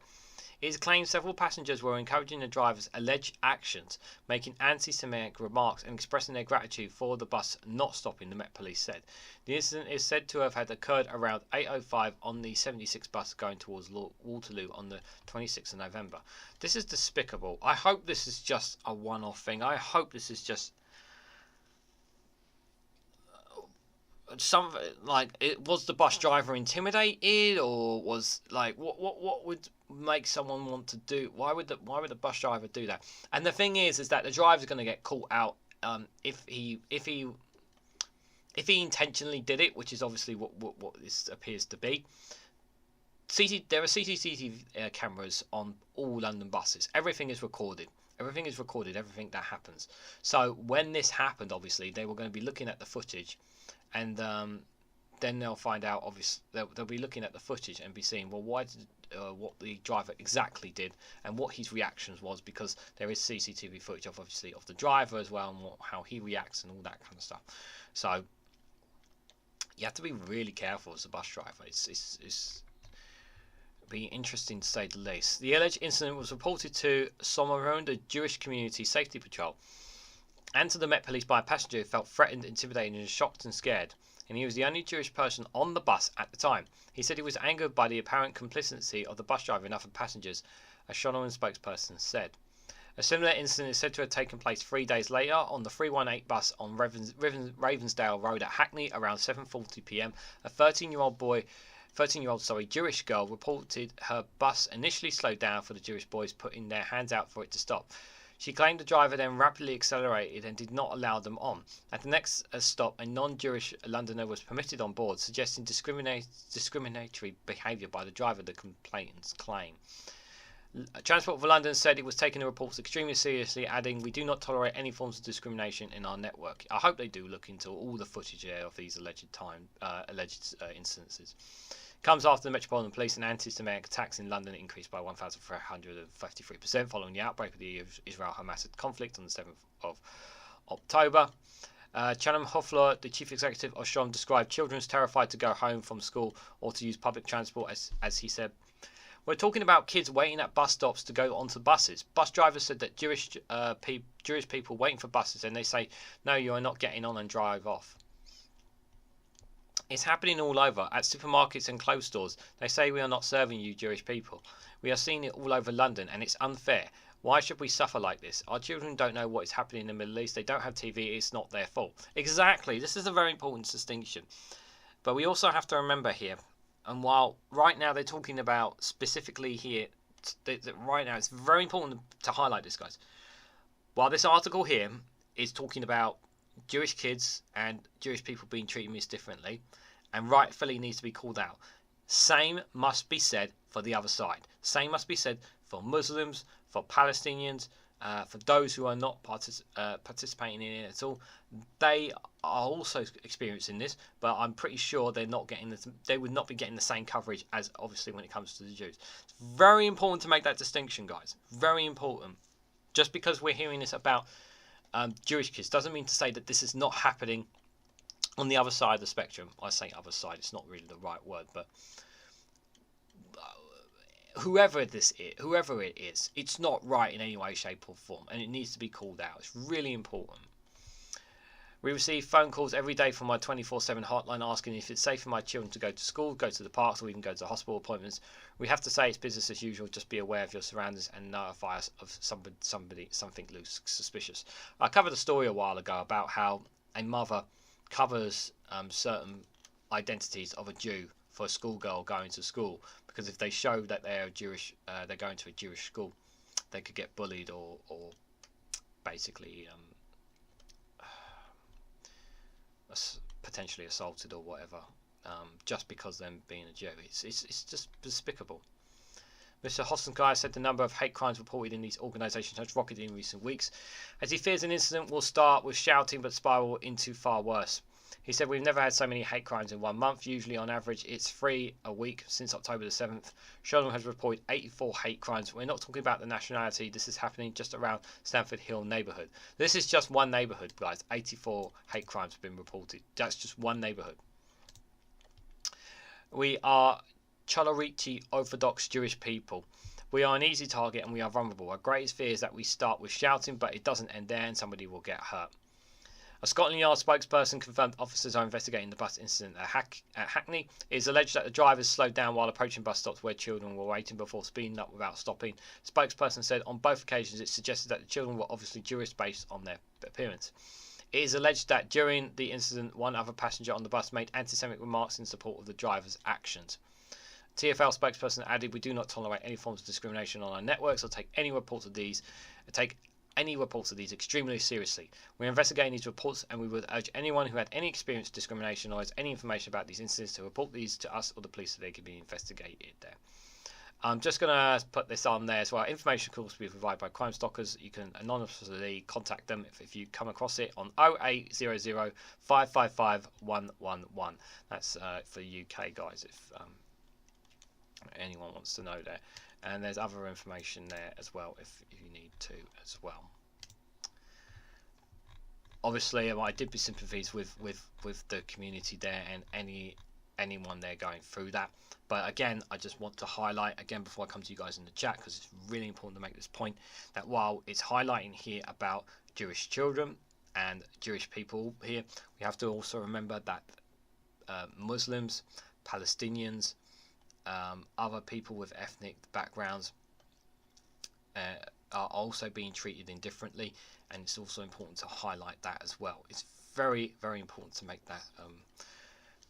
It is claimed several passengers were encouraging the driver's alleged actions, making anti-Semitic remarks and expressing their gratitude for the bus not stopping, the Met Police said. The incident is said to have had occurred around 8:05 on the 76 bus going towards Waterloo on the 26th of November. This is despicable. I hope this is just a one-off thing. I hope this is just something like, it was the bus driver intimidated, or was like what would make someone want to do? Why would the bus driver do that? And the thing is that the driver's going to get caught out if he intentionally did it, which is obviously what this appears to be. There are CCTV cameras on all London buses. Everything is recorded. Everything that happens. So when this happened, obviously they were going to be looking at the footage, and then they'll find out. Obviously, they'll be looking at the footage and be seeing, well, what the driver exactly did and what his reactions was, because there is CCTV footage of obviously of the driver as well, and how he reacts and all that kind of stuff. So you have to be really careful as a bus driver. It's be interesting to say the least. The alleged incident was reported to Sommerund, the Jewish Community Safety Patrol, and to the Met Police by a passenger who felt threatened, intimidated, and shocked and scared. And he was the only Jewish person on the bus at the time. He said he was angered by the apparent complicity of the bus driver and other passengers, a Shonneman spokesperson said. A similar incident is said to have taken place 3 days later on the 318 bus on Ravensdale Road at Hackney around 7:40 p.m. A 13-year-old Jewish girl reported her bus initially slowed down for the Jewish boys putting their hands out for it to stop. She claimed the driver then rapidly accelerated and did not allow them on. At the next stop, a non-Jewish Londoner was permitted on board, suggesting discriminatory behaviour by the driver, the complainants claim. Transport for London said it was taking the reports extremely seriously, adding, "We do not tolerate any forms of discrimination in our network." I hope they do look into all the footage of these alleged incidences. Comes after the Metropolitan Police and anti-Semitic attacks in London increased by 1,353% following the outbreak of the Israel-Hamas conflict on the 7th of October. Chanam Hoffler, the chief executive of SHOM, described children terrified to go home from school or to use public transport, as he said. We're talking about kids waiting at bus stops to go onto buses. Bus drivers said that Jewish people waiting for buses, and they say, "No, you are not getting on," and drive off. It's happening all over, at supermarkets and clothes stores. They say, "We are not serving you Jewish people." We are seeing it all over London, and it's unfair. Why should we suffer like this? Our children don't know what is happening in the Middle East. They don't have TV. It's not their fault. Exactly. This is a very important distinction. But we also have to remember here, and while right now they're talking about specifically here, right now it's very important to highlight this, guys. While this article here is talking about Jewish kids and Jewish people being treated differently, and rightfully needs to be called out, same must be said for the other side. Same must be said for Muslims, for Palestinians, for those who are not participating in it at all. They are also experiencing this, but I'm pretty sure they're not getting they would not be getting the same coverage as obviously when it comes to the Jews. It's very important to make that distinction, guys. Very important. Just because we're hearing this about Jewish kids doesn't mean to say that this is not happening on the other side of the spectrum. I say other side, it's not really the right word, but whoever it is, it's not right in any way, shape or form, and it needs to be called out. It's really important. We receive phone calls every day from my 24/7 hotline asking if it's safe for my children to go to school, go to the parks, or even go to hospital appointments. We have to say it's business as usual. Just be aware of your surroundings and notify us of something loose, suspicious. I covered a story a while ago about how a mother covers certain identities of a Jew for a schoolgirl going to school, because if they show that they're Jewish, they're going to a Jewish school, they could get bullied or basically potentially assaulted or whatever, just because of them being a Jew. It's just despicable. Mr. Hostenkai said the number of hate crimes reported in these organisations has rocketed in recent weeks, as he fears an incident will start with shouting but spiral into far worse. He said, we've never had so many hate crimes in 1 month. Usually, on average, it's 3 a week since October the 7th. Sheldon has reported 84 hate crimes. We're not talking about the nationality. This is happening just around Stamford Hill neighbourhood. This is just one neighbourhood, guys. 84 hate crimes have been reported. That's just one neighbourhood. We are Choloriti Orthodox Jewish people. We are an easy target and we are vulnerable. Our greatest fear is that we start with shouting, but it doesn't end there and somebody will get hurt. A Scotland Yard spokesperson confirmed officers are investigating the bus incident at Hackney. It is alleged that the drivers slowed down while approaching bus stops where children were waiting before speeding up without stopping. The spokesperson said on both occasions it suggested that the children were obviously Jewish based on their appearance. It is alleged that during the incident, one other passenger on the bus made anti-Semitic remarks in support of the driver's actions. TfL spokesperson added, we do not tolerate any forms of discrimination on our networks or take any reports of these extremely seriously. We're investigating these reports and we would urge anyone who had any experience of discrimination or has any information about these incidents to report these to us or the police so they can be investigated there. I'm just going to put this on there as well. Information calls will be provided by Crime Stalkers. You can anonymously contact them if you come across it on 0800 555 111. That's for the UK guys if anyone wants to know there. And there's other information there as well if you need to as well. Obviously, I did be sympathies with the community there and anyone there going through that. But again, I just want to highlight again before I come to you guys in the chat, because it's really important to make this point, that while it's highlighting here about Jewish children and Jewish people here, we have to also remember that Muslims, Palestinians, other people with ethnic backgrounds are also being treated indifferently, and it's also important to highlight that as well. It's very, very important to make that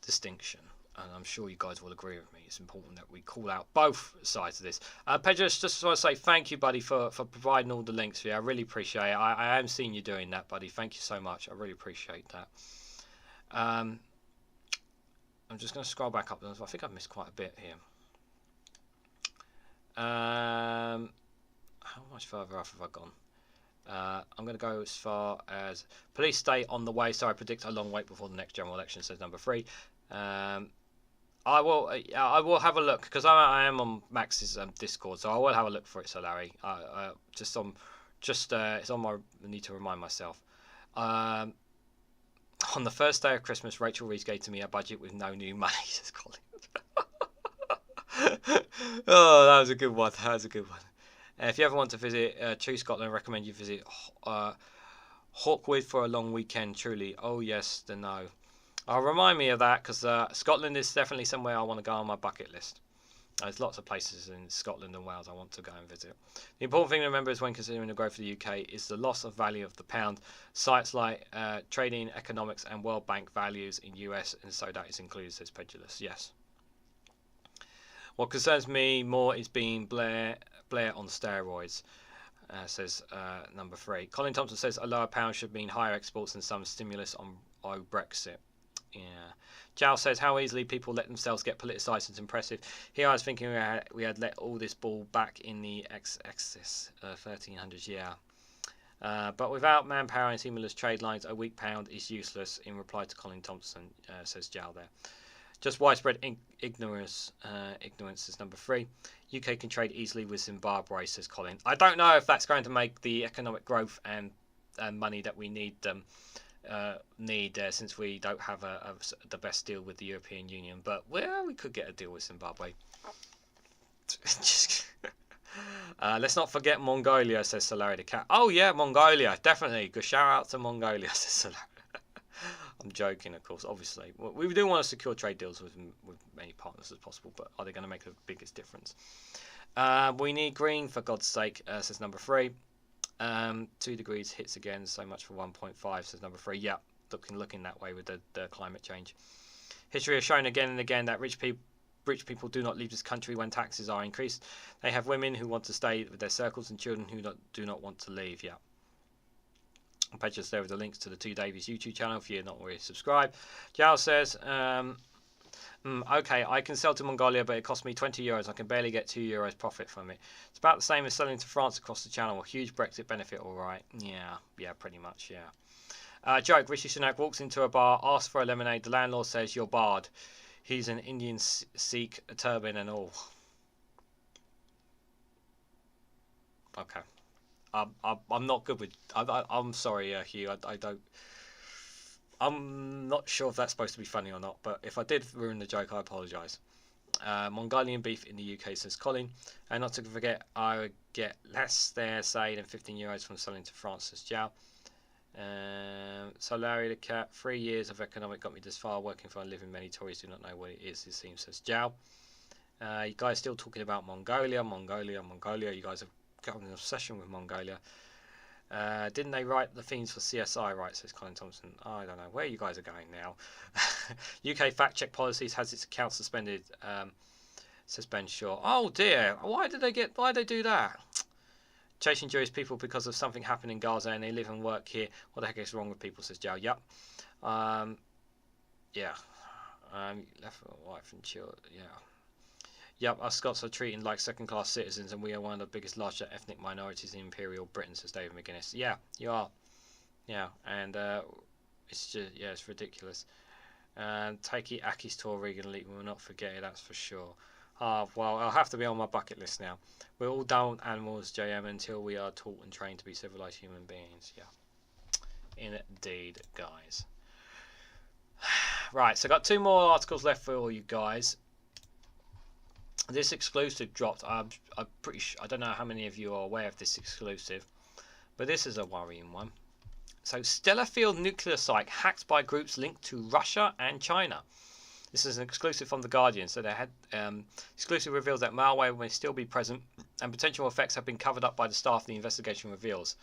distinction, and I'm sure you guys will agree with me. It's important that we call out both sides of this. Pedro, just want to say thank you, buddy, for providing all the links for you. I really appreciate it. I am seeing you doing that, buddy. Thank you so much. I really appreciate that. I'm just going to scroll back up. I think I've missed quite a bit here. How much further off have I gone? I'm going to go as far as police stay on the way, so I predict a long wait before the next general election, says number 3. I will have a look, because I am on Max's Discord, so I will have a look for it, so Larry. It's on my, I need to remind myself. On the first day of Christmas, Rachel Rees gave to me a budget with no new money, says Colin. Oh, that was a good one. That was a good one. If you ever want to visit True Scotland, I recommend you visit Hawkwood for a long weekend, truly. Oh, yes, the no. Remind me of that, because Scotland is definitely somewhere I want to go on my bucket list. There's lots of places in Scotland and Wales I want to go and visit. The important thing to remember is when considering the growth of the UK is the loss of value of the pound. Sites like Trading Economics and World Bank values in US, and so that is included, says Pedulous. Yes. What concerns me more is being Blair on steroids, says number 3. Colin Thompson says a lower pound should mean higher exports and some stimulus on Brexit. Yeah. Jal says how easily people let themselves get politicised is impressive. Here I was thinking we had let all this ball back in the excess 1300s, yeah. But without manpower and stimulus trade lines, a weak pound is useless, in reply to Colin Thompson, says Jal there. Just widespread ignorance. Ignorance is number 3. UK can trade easily with Zimbabwe, says Colin. I don't know if that's going to make the economic growth and money that we need since we don't have the best deal with the European Union. But well, we could get a deal with Zimbabwe. Just Let's not forget Mongolia, says Solari the cat. Oh yeah, Mongolia, definitely. Good shout out to Mongolia, says Solari. I'm joking, of course, obviously. We do want to secure trade deals with many partners as possible, but are they going to make the biggest difference? We need green, for God's sake, says number 3. 2 degrees hits again, so much for 1.5, says number 3. Yeah, looking that way with the climate change. History has shown again and again that rich people do not leave this country when taxes are increased. They have women who want to stay with their circles and children who do not want to leave. Yeah. I'll page us there with the links to the 2 Davies YouTube channel if you're not already subscribed. Jal says, okay, I can sell to Mongolia, but it costs me 20 euros. I can barely get 2 euros profit from it. It's about the same as selling to France across the channel. A huge Brexit benefit, all right. Yeah, pretty much, yeah. Joke, Rishi Sunak walks into a bar, asks for a lemonade. The landlord says, you're barred. He's an Indian Sikh, a turban and all. Okay. I'm not good with... I'm sorry, Hugh. I don't... I'm not sure if that's supposed to be funny or not, but if I did ruin the joke, I apologise. Mongolian beef in the UK, says Colin. And not to forget, I would get less there, say, than 15 euros from selling to France, says Jow. So Larry the cat, 3 years of economic got me this far, working for a living. Many Tories do not know what it is, it seems, says Jow. You guys still talking about Mongolia. You guys have got an obsession with Mongolia. Didn't they write the themes for CSI, right, says Colin Thompson. I don't know where you guys are going now. UK fact check policies has its account suspended, says Ben Shaw. Oh dear, why did they do that? Chasing Jewish people because of something happened in Gaza and they live and work here. What the heck is wrong with people, says Joe. Yep. Yeah. Left, right, and chill. Yeah. Yep, us Scots are treated like second-class citizens, and we are one of the biggest, larger ethnic minorities in Imperial Britain, says David McGuinness. Yeah, you are. Yeah, and it's just, yeah, it's ridiculous. And Taiki Aki's tour, REGANELITE, we will not forget it, that's for sure. Well, I'll have to be on my bucket list now. We're all down with animals, JM, until we are taught and trained to be civilized human beings. Yeah, indeed, guys. Right, so I've got 2 more articles left for all you guys. This exclusive dropped. I'm pretty sure, I don't know how many of you are aware of this exclusive, but this is a worrying one. So Sellafield nuclear site hacked by groups linked to Russia and China. This is an exclusive from The Guardian. So they had exclusive reveals that malware may still be present and potential effects have been covered up by the staff, the investigation reveals.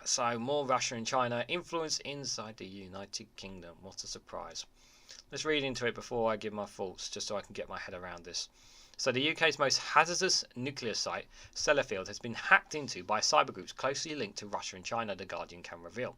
So more Russia and China influence inside the United Kingdom. What a surprise. Let's read into it before I give my thoughts, just so I can get my head around this. So the UK's most hazardous nuclear site, Sellafield, has been hacked into by cyber groups closely linked to Russia and China, The Guardian can reveal.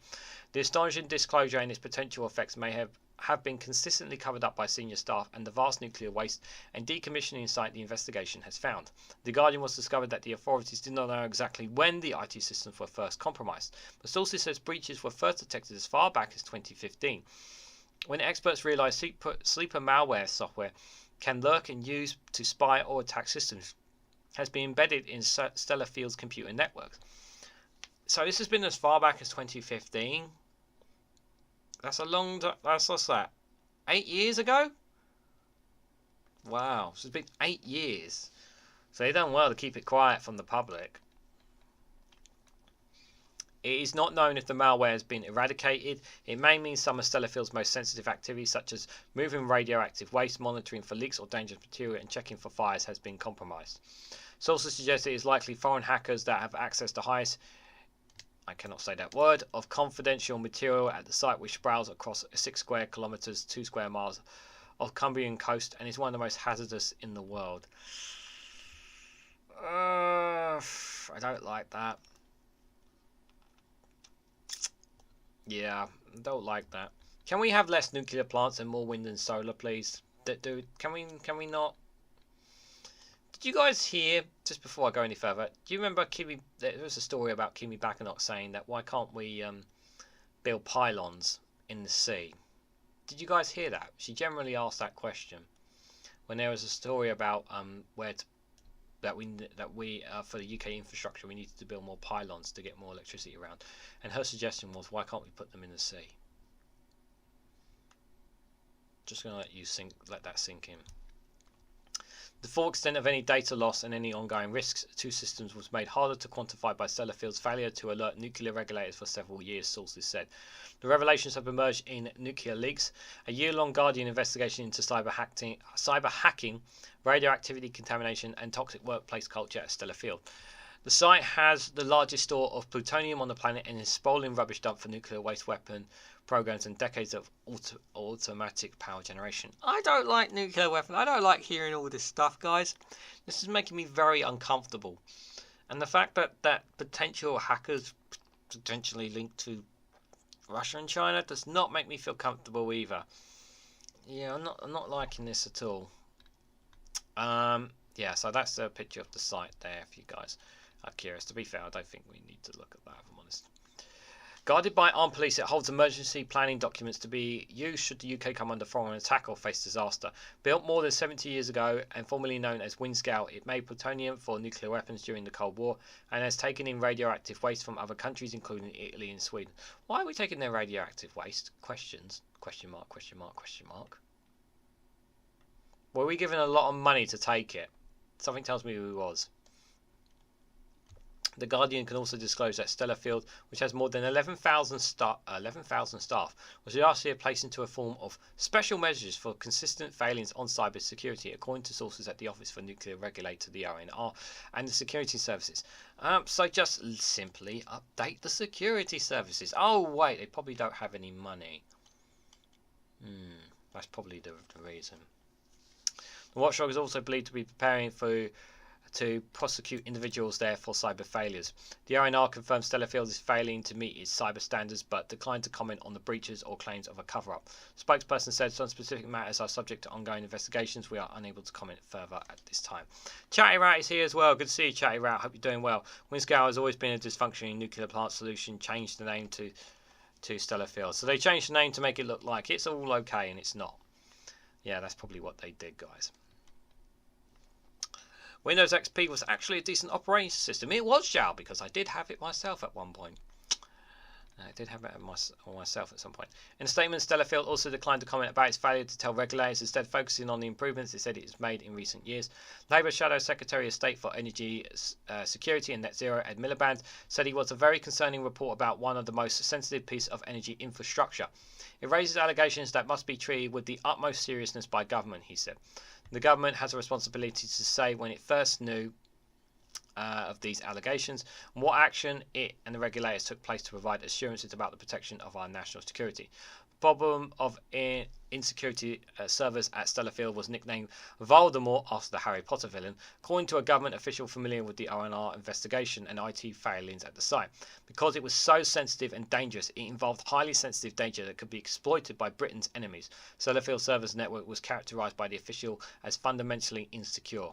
The astonishing disclosure and its potential effects may have been consistently covered up by senior staff and the vast nuclear waste and decommissioning site the investigation has found. The Guardian was discovered that the authorities did not know exactly when the IT systems were first compromised, but sources says breaches were first detected as far back as 2015. When experts realised sleeper malware software can lurk and use to spy or attack systems, has been embedded in Stellarfield's computer networks. So this has been as far back as 2015. That's a long time. What's that? 8 years ago? Wow, so it's been 8 years. So they've done well to keep it quiet from the public. It is not known if the malware has been eradicated. It may mean some of Stellarfield's most sensitive activities, such as moving radioactive waste, monitoring for leaks or dangerous material, and checking for fires, has been compromised. Sources suggest it is likely foreign hackers that have access to highest, I cannot say that word, of confidential material at the site, which sprawls across 6 square kilometres, 2 square miles of Cumbrian coast, and is one of the most hazardous in the world. I don't like that. Yeah, I don't like that. Can we have less nuclear plants and more wind and solar, please? Can we not? Did you guys hear, just before I go any further, do you remember there was a story about Kimi Bakanock saying that why can't we build pylons in the sea? Did you guys hear that? She generally asked that question when there was a story about that we for the UK infrastructure we needed to build more pylons to get more electricity around, and her suggestion was, why can't we put them in the sea? Just gonna let that sink in. The full extent of any data loss and any ongoing risks to systems was made harder to quantify by Sellafield's failure to alert nuclear regulators for several years, sources said. The revelations have emerged in Nuclear Leaks, a year-long Guardian investigation into cyber hacking, radioactivity contamination and toxic workplace culture at Sellafield. The site has the largest store of plutonium on the planet and is a sprawling rubbish dump for nuclear waste weapon programs and decades of automatic power generation. I don't like nuclear weapons. I don't like hearing all this stuff, guys. This is making me very uncomfortable. And the fact that potential hackers potentially linked to Russia and China does not make me feel comfortable either. Yeah, I'm not liking this at all. Yeah, so that's a picture of the site there if you guys are curious. To be fair, I don't think we need to look at that, if I'm honest. Guarded by armed police, it holds emergency planning documents to be used should the UK come under foreign attack or face disaster. Built more than 70 years ago and formerly known as Windscout, it made plutonium for nuclear weapons during the Cold War and has taken in radioactive waste from other countries, including Italy and Sweden. Why are we taking their radioactive waste? Questions. Question mark, question mark, question mark. Were we given a lot of money to take it? Something tells me we was. The Guardian can also disclose that Sellafield, which has more than 11,000 staff, was last year placed into a form of special measures for consistent failings on cyber security, according to sources at the Office for Nuclear Regulator, the RNR, and the security services. So just simply update the security services. Oh wait, they probably don't have any money. That's probably the reason. The watchdog is also believed to be preparing to prosecute individuals there for cyber failures. The RNR confirms Sellafield is failing to meet its cyber standards, but declined to comment on the breaches or claims of a cover-up. The spokesperson said some specific matters are subject to ongoing investigations. We are unable to comment further at this time. Chatty Rat is here as well. Good to see you, Chatty Rat. Hope you're doing well. Windscout has always been a dysfunctioning nuclear plant solution. Changed the name to Sellafield. So they changed the name to make it look like it's all okay, and it's not. Yeah, that's probably what they did, guys. Windows XP was actually a decent operating system. It was, Jow, because I did have it myself at one point. I did have it myself at some point. In a statement, Sellafield also declined to comment about its failure to tell regulators, instead focusing on the improvements it said it has made in recent years. Labour Shadow Secretary of State for Energy Security and Net Zero, Ed Miliband, said he was a very concerning report about one of the most sensitive pieces of energy infrastructure. It raises allegations that must be treated with the utmost seriousness by government, he said. The government has a responsibility to say when it first knew of these allegations and what action it and the regulators took place to provide assurances about the protection of our national security. The problem of insecurity servers at Sellafield was nicknamed Voldemort after the Harry Potter villain, according to a government official familiar with the RNR investigation and IT failings at the site. Because it was so sensitive and dangerous, it involved highly sensitive data that could be exploited by Britain's enemies. Sellafield servers network was characterised by the official as fundamentally insecure.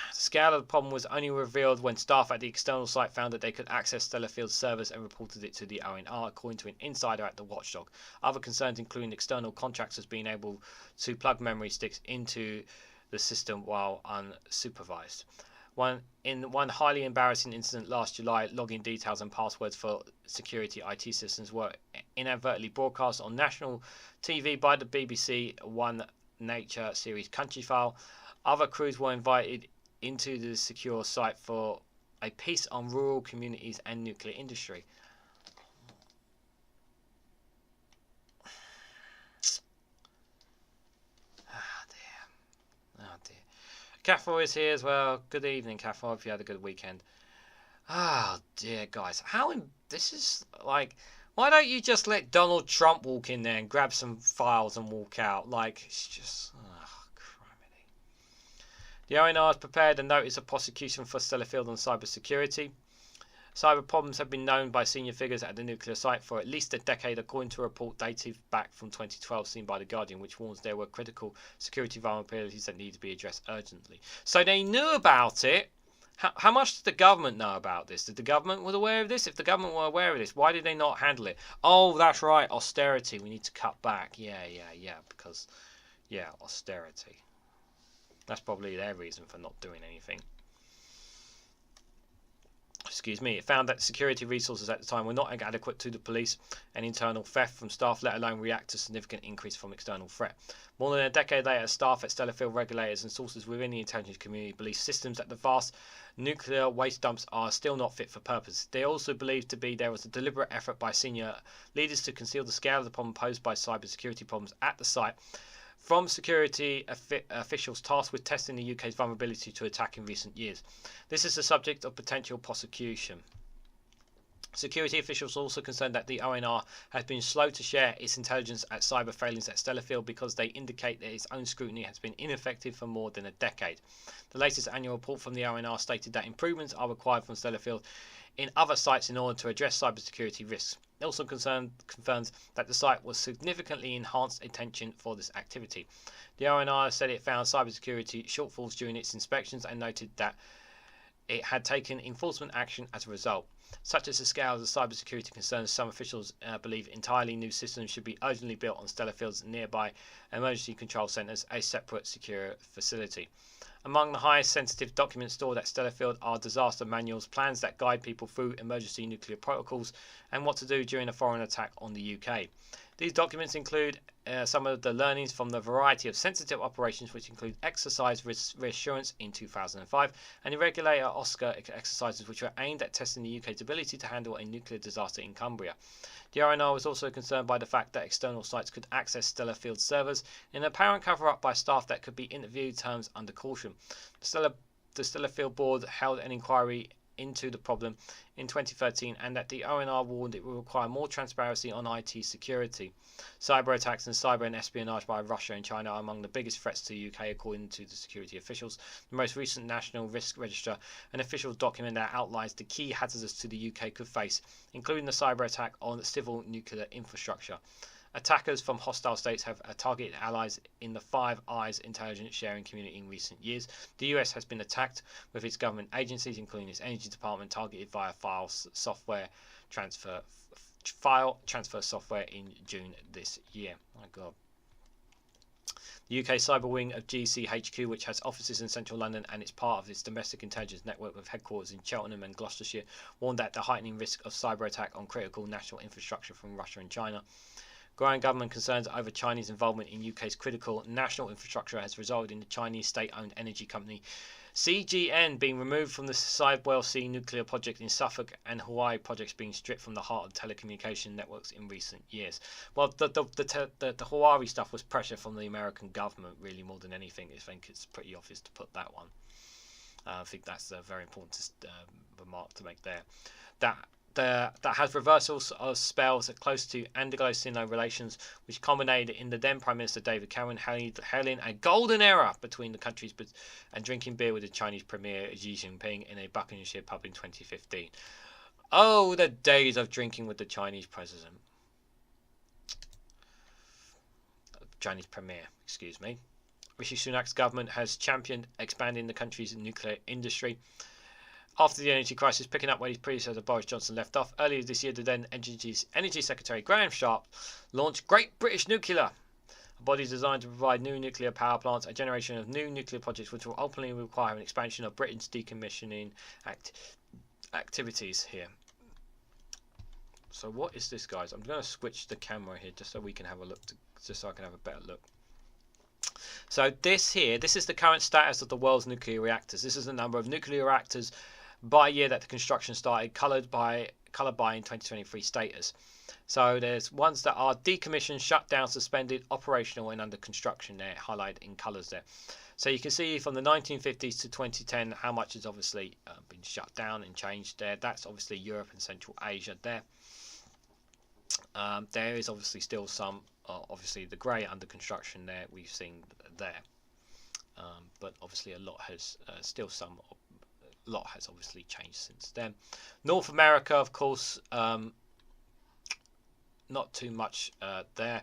The scale of the problem was only revealed when staff at the external site found that they could access Sellafield's servers and reported it to the RNR, according to an insider at the watchdog. Other concerns include external contractors being able to plug memory sticks into the system while unsupervised. In one highly embarrassing incident last July, login details and passwords for security IT systems were inadvertently broadcast on national TV by the BBC One Nature series Countryfile. Other crews were invited into the secure site for a piece on rural communities and nuclear industry. Oh dear. Caffrey is here as well. Good evening, Caffrey. Hope you had a good weekend. Oh dear, guys. This is like, why don't you just let Donald Trump walk in there and grab some files and walk out? Like, it's just... The RNR has prepared a notice of prosecution for Sellafield on cybersecurity. Cyber problems have been known by senior figures at the nuclear site for at least a decade, according to a report dated back from 2012 seen by The Guardian, which warns there were critical security vulnerabilities that need to be addressed urgently. So they knew about it. How much did the government know about this? Did the government was aware of this? If the government were aware of this, why did they not handle it? Oh, that's right, austerity. We need to cut back. Yeah, because, austerity. That's probably their reason for not doing anything. it found that security resources at the time were not adequate to the police and internal theft from staff, let alone react to significant increase from external threat. More than a decade later, staff at Sellafield, regulators and sources within the intelligence community believe systems at the vast nuclear waste dumps are still not fit for purpose. They also believe to be there was a deliberate effort by senior leaders to conceal the scale of the problem posed by cybersecurity problems at the site from security officials tasked with testing the UK's vulnerability to attack in recent years. This is the subject of potential prosecution. Security officials also concerned that the ONR has been slow to share its intelligence at cyber failings at Sellafield because they indicate that its own scrutiny has been ineffective for more than a decade. The latest annual report from the ONR stated that improvements are required from Sellafield in other sites in order to address cybersecurity risks. It also confirms that the site was significantly enhanced attention for this activity. The ONR said it found cybersecurity shortfalls during its inspections and noted that it had taken enforcement action as a result. Such as the scale of the cybersecurity concerns, some officials believe entirely new systems should be urgently built on Stellafield's nearby emergency control centres, a separate secure facility. Among the highest sensitive documents stored at Sellafield are disaster manuals, plans that guide people through emergency nuclear protocols, and what to do during a foreign attack on the UK. These documents include some of the learnings from the variety of sensitive operations, which include exercise reassurance in 2005 and irregular Oscar exercises, which were aimed at testing the UK's ability to handle a nuclear disaster in Cumbria. The RNR was also concerned by the fact that external sites could access Sellafield servers in an apparent cover-up by staff that could be interviewed terms under caution. The Sellafield board held an inquiry into the problem in 2013 and that the ONR warned it will require more transparency on IT security. Cyber attacks and cyber and espionage by Russia and China are among the biggest threats to the UK according to the security officials. The most recent National Risk Register, an official document that outlines the key hazards to the UK could face, including the cyber attack on civil nuclear infrastructure. Attackers from hostile states have targeted allies in the Five Eyes intelligence sharing community in recent years. The US has been attacked with its government agencies, including its energy department, targeted via file transfer software in June this year. My God. The UK cyber wing of GCHQ, which has offices in central London and is part of its domestic intelligence network with headquarters in Cheltenham and Gloucestershire, warned that the heightening risk of cyber attack on critical national infrastructure from Russia and China. Growing government concerns over Chinese involvement in UK's critical national infrastructure has resulted in the Chinese state-owned energy company CGN being removed from the Sidewell C nuclear project in Suffolk and Hawaii projects being stripped from the heart of telecommunication networks in recent years. Well, the Hawaii stuff was pressure from the American government, really, more than anything. I think it's pretty obvious to put that one. I think that's a very important remark to make there. That has reversals of spells close to Anglo-Sino relations, which culminated in the then Prime Minister David Cameron hailing a golden era between the countries and drinking beer with the Chinese Premier Xi Jinping in a Buckinghamshire pub in 2015. Oh, the days of drinking with the Chinese President. Chinese Premier, excuse me. Rishi Sunak's government has championed expanding the country's nuclear industry. After the energy crisis picking up where his predecessor Boris Johnson left off, earlier this year the then Energy Secretary Graham Sharp launched Great British Nuclear, a body designed to provide new nuclear power plants, a generation of new nuclear projects which will ultimately require an expansion of Britain's decommissioning activities here. So what is this, guys? I'm going to switch the camera here just so we can have a look, just so I can have a better look. So this is the current status of the world's nuclear reactors. This is the number of nuclear reactors by year that the construction started, coloured by in 2023 status. So there's ones that are decommissioned, shut down, suspended, operational and under construction there, highlighted in colours there. So you can see from the 1950s to 2010 how much has obviously been shut down and changed there. That's obviously Europe and Central Asia there. There is obviously still some, obviously the grey under construction there we've seen there. But obviously a lot has obviously changed since then. North America, of course, not too much there.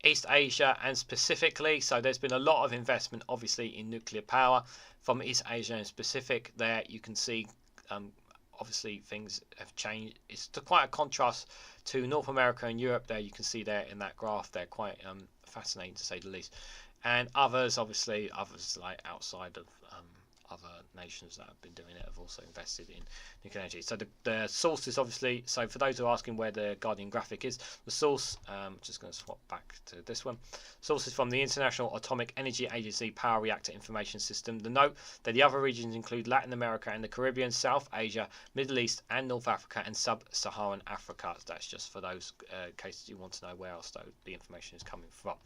East Asia and specifically, so there's been a lot of investment obviously in nuclear power from East Asia and Pacific. There you can see obviously things have changed. It's quite a contrast to North America and Europe there. You can see there in that graph, they're quite fascinating to say the least. And others like outside of other nations that have been doing it have also invested in nuclear energy. So the source is obviously, so for those who are asking where the Guardian graphic is, the source, just going to swap back to this one, source is from the International Atomic Energy Agency Power Reactor Information System. The note that the other regions include Latin America and the Caribbean, South Asia, Middle East and North Africa, and Sub-Saharan Africa. That's just for those cases you want to know where else the information is coming from.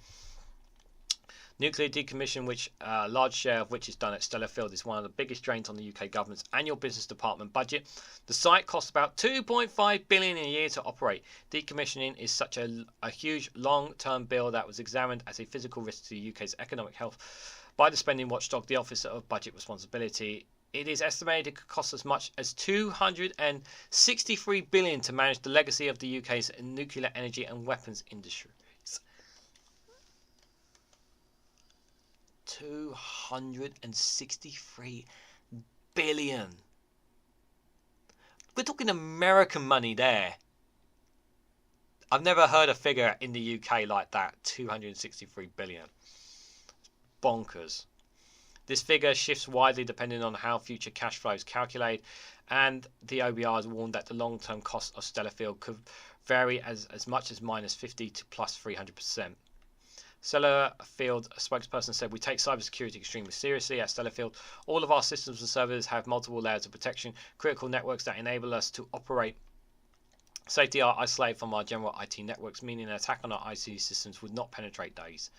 Nuclear decommission, which a large share of which is done at Sellafield, is one of the biggest drains on the UK government's annual business department budget. The site costs about £2.5 billion a year to operate. Decommissioning is such a huge long-term bill that was examined as a physical risk to the UK's economic health by the spending watchdog, the Office of Budget Responsibility. It is estimated it could cost as much as £263 billion to manage the legacy of the UK's nuclear energy and weapons industry. 263 billion. We're talking American money there. I've never heard a figure in the UK like that. 263 billion. Bonkers. This figure shifts widely depending on how future cash flows calculate, and the OBR has warned that the long-term cost of Sellafield could vary as much as -50 to +300%. Sellafield spokesperson said, "We take cybersecurity extremely seriously at Sellafield. All of our systems and servers have multiple layers of protection. Critical networks that enable us to operate safety are isolated from our general IT networks, meaning an attack on our IT systems would not penetrate these.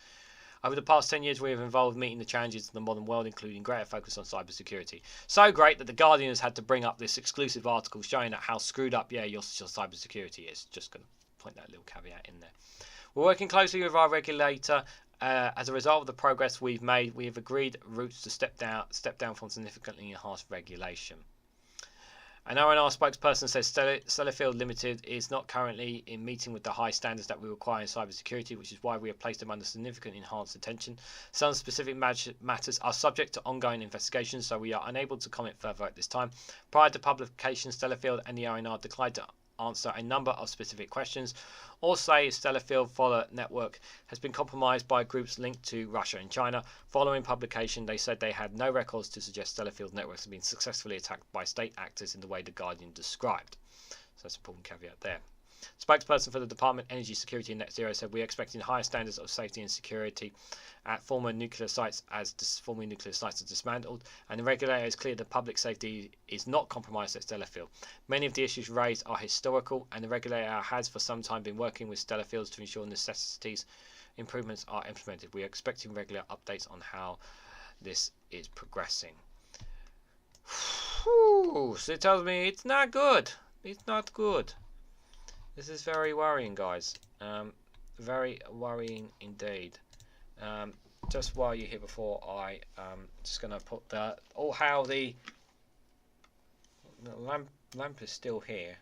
Over the past 10 years, we have involved meeting the challenges of the modern world, including greater focus on cybersecurity." So great that the Guardian has had to bring up this exclusive article showing that how screwed up, your cybersecurity is. Just going to point that little caveat in there. We're working closely with our regulator. As a result of the progress we've made, we have agreed routes to step down from significantly enhanced regulation. An R&R spokesperson says Sellafield Limited is not currently in meeting with the high standards that we require in cybersecurity, which is why we have placed them under significant enhanced attention. Some specific matters are subject to ongoing investigations, so we are unable to comment further at this time. Prior to publication, Sellafield and the R&R declined to answer a number of specific questions, or say Sellafield Follower network has been compromised by groups linked to Russia and China. Following publication, they said they had no records to suggest Sellafield networks have been successfully attacked by state actors in the way the Guardian described. So that's an important caveat there. Spokesperson for the Department of Energy Security and Net Zero said, "We are expecting higher standards of safety and security at former nuclear sites are dismantled, and the regulator is clear that public safety is not compromised at Sellafield. Many of the issues raised are historical, and the regulator has for some time been working with Sellafields to ensure necessities improvements are implemented. We are expecting regular updates on how this is progressing." Whew, so it tells me it's not good. It's not good. This is very worrying, guys. Very worrying indeed. Just while you're here, before I just going to put how the lamp is still here.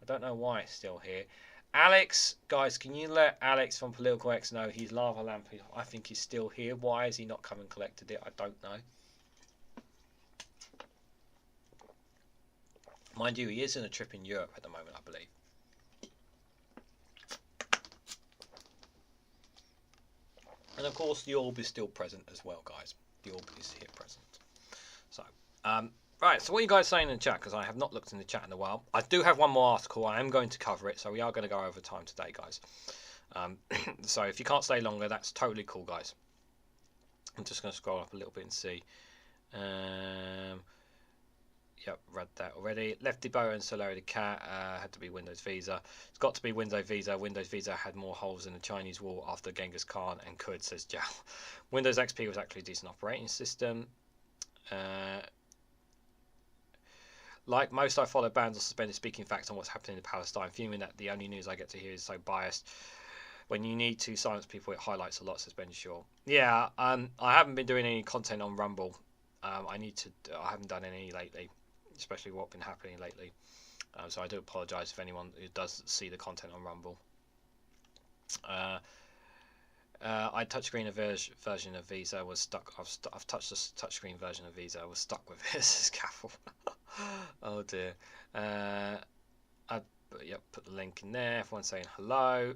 I don't know why it's still here. Alex, guys, can you let Alex from Political X know his lava lamp, I think, he's still here. Why has he not come and collected it? I don't know. Mind you, he is in a trip in Europe at the moment, I believe. And of course, the orb is still present as well, guys. The orb is here present. So, right. So, what are you guys saying in the chat? Because I have not looked in the chat in a while. I do have one more article. I am going to cover it, so we are going to go over time today, guys. So, if you can't stay longer, that's totally cool, guys. I'm just going to scroll up a little bit and see. Yep, read that already. Lefty Bow and Solari the Cat had to be Windows Visa. It's got to be Windows Visa. Windows Visa had more holes in the Chinese wall after Genghis Khan and could, says Jal. Windows XP was actually a decent operating system. Like most, I follow bans or suspended speaking facts on what's happening in Palestine, fuming that the only news I get to hear is so biased. When you need to silence people, it highlights a lot, says Ben Shaw. Yeah, I haven't been doing any content on Rumble. I haven't done any lately, especially what's been happening lately. So I do apologise if anyone who does see the content on Rumble. I touchscreen version of Visa was stuck. I've touched the touchscreen version of Visa. I was stuck with it. This is careful. Oh dear. But yep, put the link in there. Everyone's saying hello.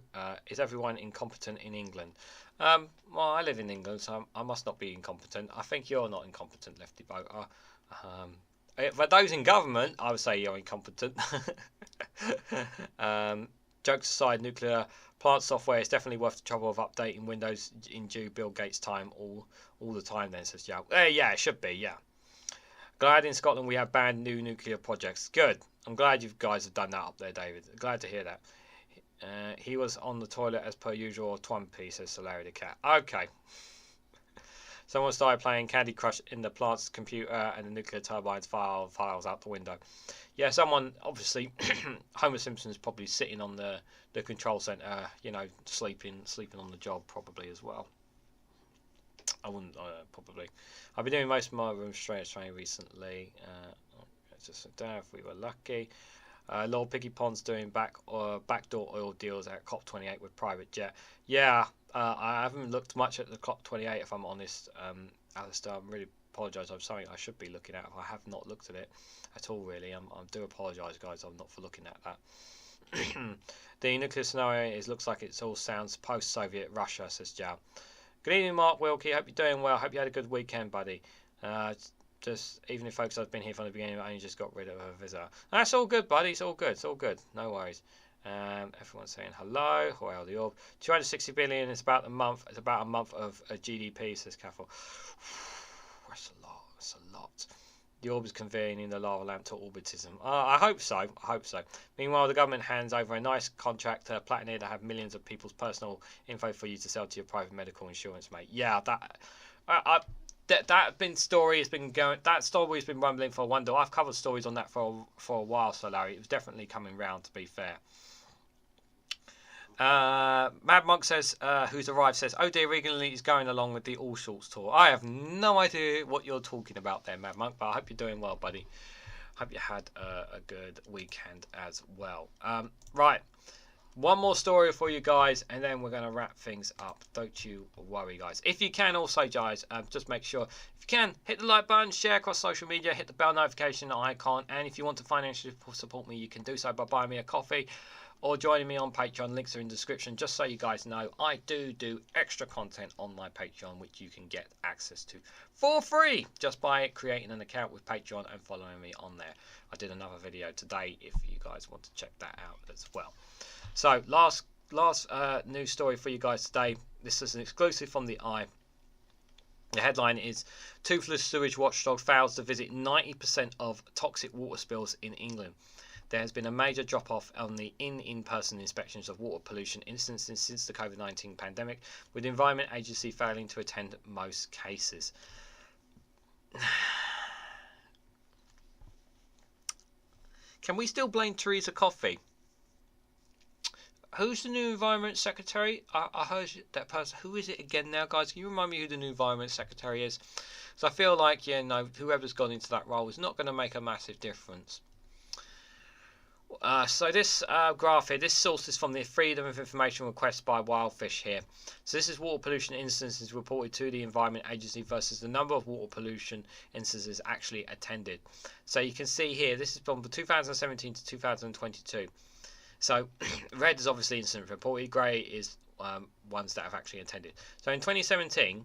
Is everyone incompetent in England? Well, I live in England, so I must not be incompetent. I think you're not incompetent, Lefty Boater. For those in government, I would say you're incompetent. Jokes aside, nuclear plant software is definitely worth the trouble of updating Windows in due Bill Gates time all the time. Then says Joe. Yeah, it should be. Yeah. Glad in Scotland we have banned new nuclear projects. Good. I'm glad you guys have done that up there, David. Glad to hear that. He was on the toilet as per usual. Twampy, says Larry the cat. Okay. Someone started playing Candy Crush in the plant's computer and the nuclear turbines files out the window. Yeah, someone, obviously, Homer Simpson's probably sitting on the control centre, you know, sleeping on the job probably as well. I wouldn't, probably. I've been doing most of my room training recently. Just down if we were lucky. Lord Piggy Pond's doing backdoor oil deals at COP28 with private jet. Yeah, I haven't looked much at the COP28 if I'm honest. Alistair, I really apologise. I'm something I should be looking at. I have not looked at it at all really. I do apologise, guys. I'm not for looking at that. The nuclear scenario looks like it all sounds post-Soviet Russia, says Jao. Good evening, Mark Wilkie. Hope you're doing well. Hope you had a good weekend, buddy. Just even if folks I've been here from the beginning, I only just got rid of a visitor. That's all good, buddy. It's all good. It's all good. No worries. Everyone's saying hello. Well, the orb. 260 billion is about a month. It's about a month of a GDP, says Caffel. That's a lot. That's a lot. The orb is convening the lava lamp to orbitism. I hope so. I hope so. Meanwhile, the government hands over a nice contract to Platinum to have millions of people's personal info for you to sell to your private medical insurance, mate. Yeah, that story has been going. That story has been rumbling for a while. I've covered stories on that for a while, so Larry. It was definitely coming round. To be fair. Mad Monk says, who's arrived, says, oh dear, REGANELITE is going along with the All Sorts tour. I have no idea what you're talking about there, Mad Monk, but I hope you're doing well, buddy. Hope you had a good weekend as well. Right, one more story for you guys, and then we're going to wrap things up. Don't you worry, guys. If you can also, guys, just make sure, if you can, hit the like button, share across social media, hit the bell notification icon, and if you want to financially support me, you can do so by buying me a coffee or joining me on Patreon. Links are in the description. Just so you guys know, I do extra content on my Patreon, which you can get access to for free just by creating an account with Patreon and following me on there. I did another video today if you guys want to check that out as well. So last news story for you guys today. This is an exclusive from the Eye. The headline is Toothless sewage watchdog fails to visit 90% of toxic water spills in England. There has been a major drop-off on the in-person inspections of water pollution instances since the COVID-19 pandemic, with the Environment Agency failing to attend most cases. Can we still blame Theresa Coffey? Who's the new Environment Secretary? I heard that person. Who is it again now, guys? Can you remind me who the new Environment Secretary is? Because I feel like, you know, whoever's gone into that role is not going to make a massive difference. So this graph here, this source is from the Freedom of Information request by Wildfish here. So this is water pollution instances reported to the Environment Agency versus the number of water pollution instances actually attended. So you can see here, this is from 2017 to 2022. So red is obviously incident reported, grey is ones that have actually attended. So in 2017,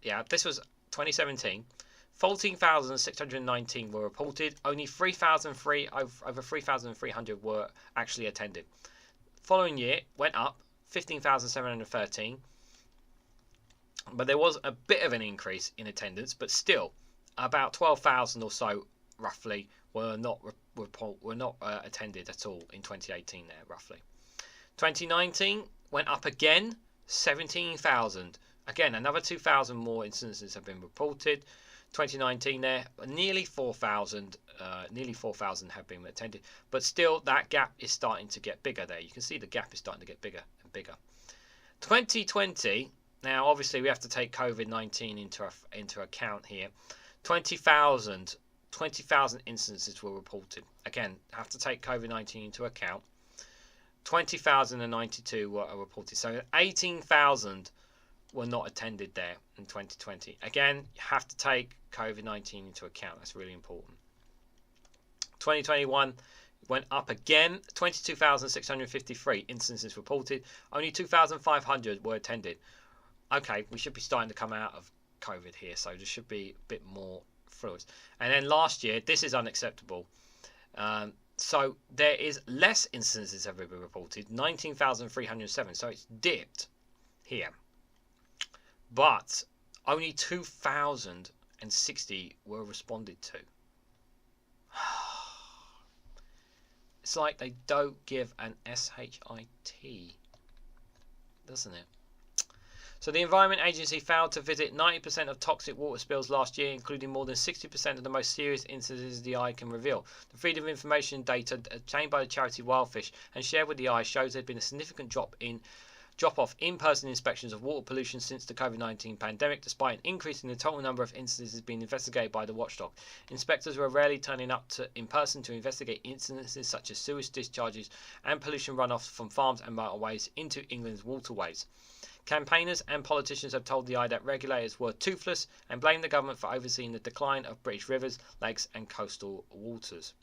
yeah, this was 2017. 14,619 were reported. Only over 3,300 were actually attended. Following year went up 15,713, but there was a bit of an increase in attendance. But still, about 12,000 or so, roughly, were not attended at all in 2018. There, roughly. 2019 went up again, 17,000. Again, another 2,000 more instances have been reported. 2019 there, nearly 4,000 have been attended, but still that gap is starting to get bigger there. You can see the gap is starting to get bigger and bigger. 2020, now obviously we have to take COVID-19 into account here. 20,000 instances were reported. Again, have to take COVID-19 into account. 20,092 were reported, so 18,000 were not attended there in 2020. Again, you have to take COVID-19 into account. That's really important. 2021, went up again. 22,653 instances reported. Only 2,500 were attended. Okay, we should be starting to come out of COVID here, so there should be a bit more fluids. And then last year, this is unacceptable. So there is less instances have been reported, 19,307. So it's dipped here, but only 2,060 were responded to. It's like they don't give an SHIT, doesn't it? So the Environment Agency failed to visit 90% of toxic water spills last year, including more than 60% of the most serious incidents the eye can reveal. The Freedom of Information data obtained by the charity Wildfish and shared with the eye shows there has been a significant drop-off in-person inspections of water pollution since the COVID-19 pandemic, despite an increase in the total number of incidents being investigated by the watchdog. Inspectors were rarely turning up in person to investigate incidences such as sewage discharges and pollution runoff from farms and motorways into England's waterways. Campaigners and politicians have told the eye that regulators were toothless and blamed the government for overseeing the decline of British rivers, lakes and coastal waters.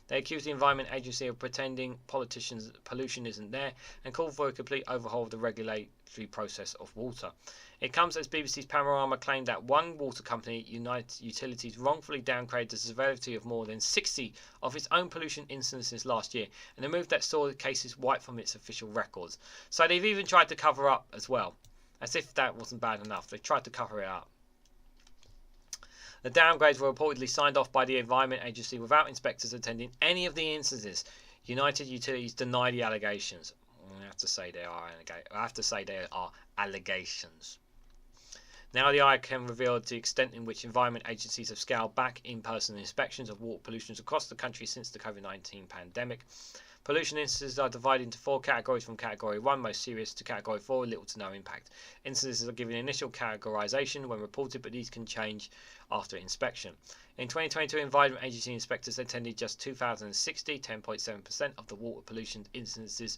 They accused the Environment Agency of pretending pollution isn't there and called for a complete overhaul of the regulatory process of water. It comes as BBC's Panorama claimed that one water company, United Utilities, wrongfully downgraded the severity of more than 60 of its own pollution instances last year, and a move that saw the cases wiped from its official records. So they've even tried to cover up as well, as if that wasn't bad enough. They tried to cover it up. The downgrades were reportedly signed off by the Environment Agency without inspectors attending any of the instances. United Utilities deny the allegations. I have to say they are allegations. Now the eye can reveal the extent in which environment agencies have scaled back in-person inspections of water pollution across the country since the COVID-19 pandemic. Pollution instances are divided into 4 categories, from Category 1, most serious, to Category 4, little to no impact. Instances are given initial categorisation when reported, but these can change after inspection. In 2022, Environment Agency inspectors attended just 2,060, 10.7% of the water pollution instances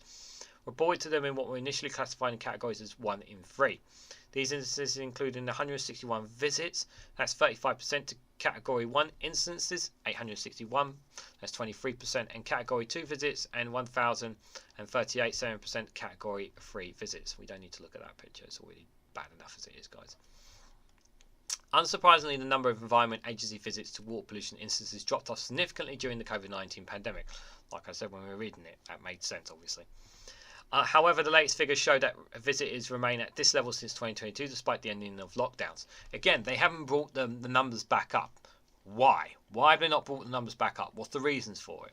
reported to them in what were initially classified in categories as 1 in 3. These instances included 161 visits, that's 35%, to Category 1 instances, 861, that's 23%, and Category 2 visits, and 1,038, 7% Category 3 visits. We don't need to look at that picture, it's already bad enough as it is, guys. Unsurprisingly, the number of Environment Agency visits to water pollution instances dropped off significantly during the COVID-19 pandemic. Like I said when we were reading it, that made sense, obviously. However, the latest figures show that visitors remain at this level since 2022, despite the ending of lockdowns. Again, they haven't brought the numbers back up. Why? Why have they not brought the numbers back up? What's the reasons for it?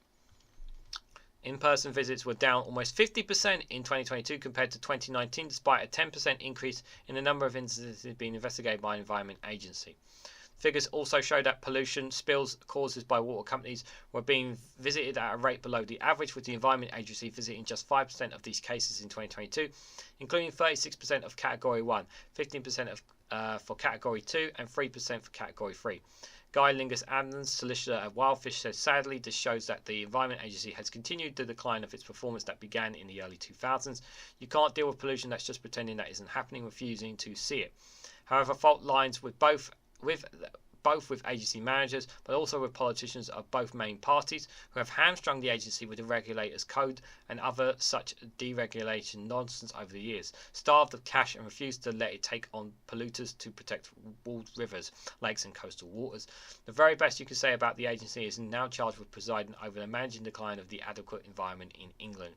In-person visits were down almost 50% in 2022 compared to 2019, despite a 10% increase in the number of incidents being investigated by an Environment Agency. Figures also show that pollution spills caused by water companies were being visited at a rate below the average, with the Environment Agency visiting just 5% of these cases in 2022, including 36% of Category 1, 15% for Category 2, and 3% for Category 3. Guy Lingus-Adams, solicitor at Wildfish, says, sadly, this shows that the Environment Agency has continued the decline of its performance that began in the early 2000s. You can't deal with pollution that's just pretending that isn't happening, refusing to see it. However, fault lines with both with agency managers, but also with politicians of both main parties who have hamstrung the agency with the regulators' code and other such deregulation nonsense over the years, starved of cash and refused to let it take on polluters to protect walled rivers, lakes and coastal waters. The very best you can say about the agency is now charged with presiding over the managing decline of the adequate environment in England.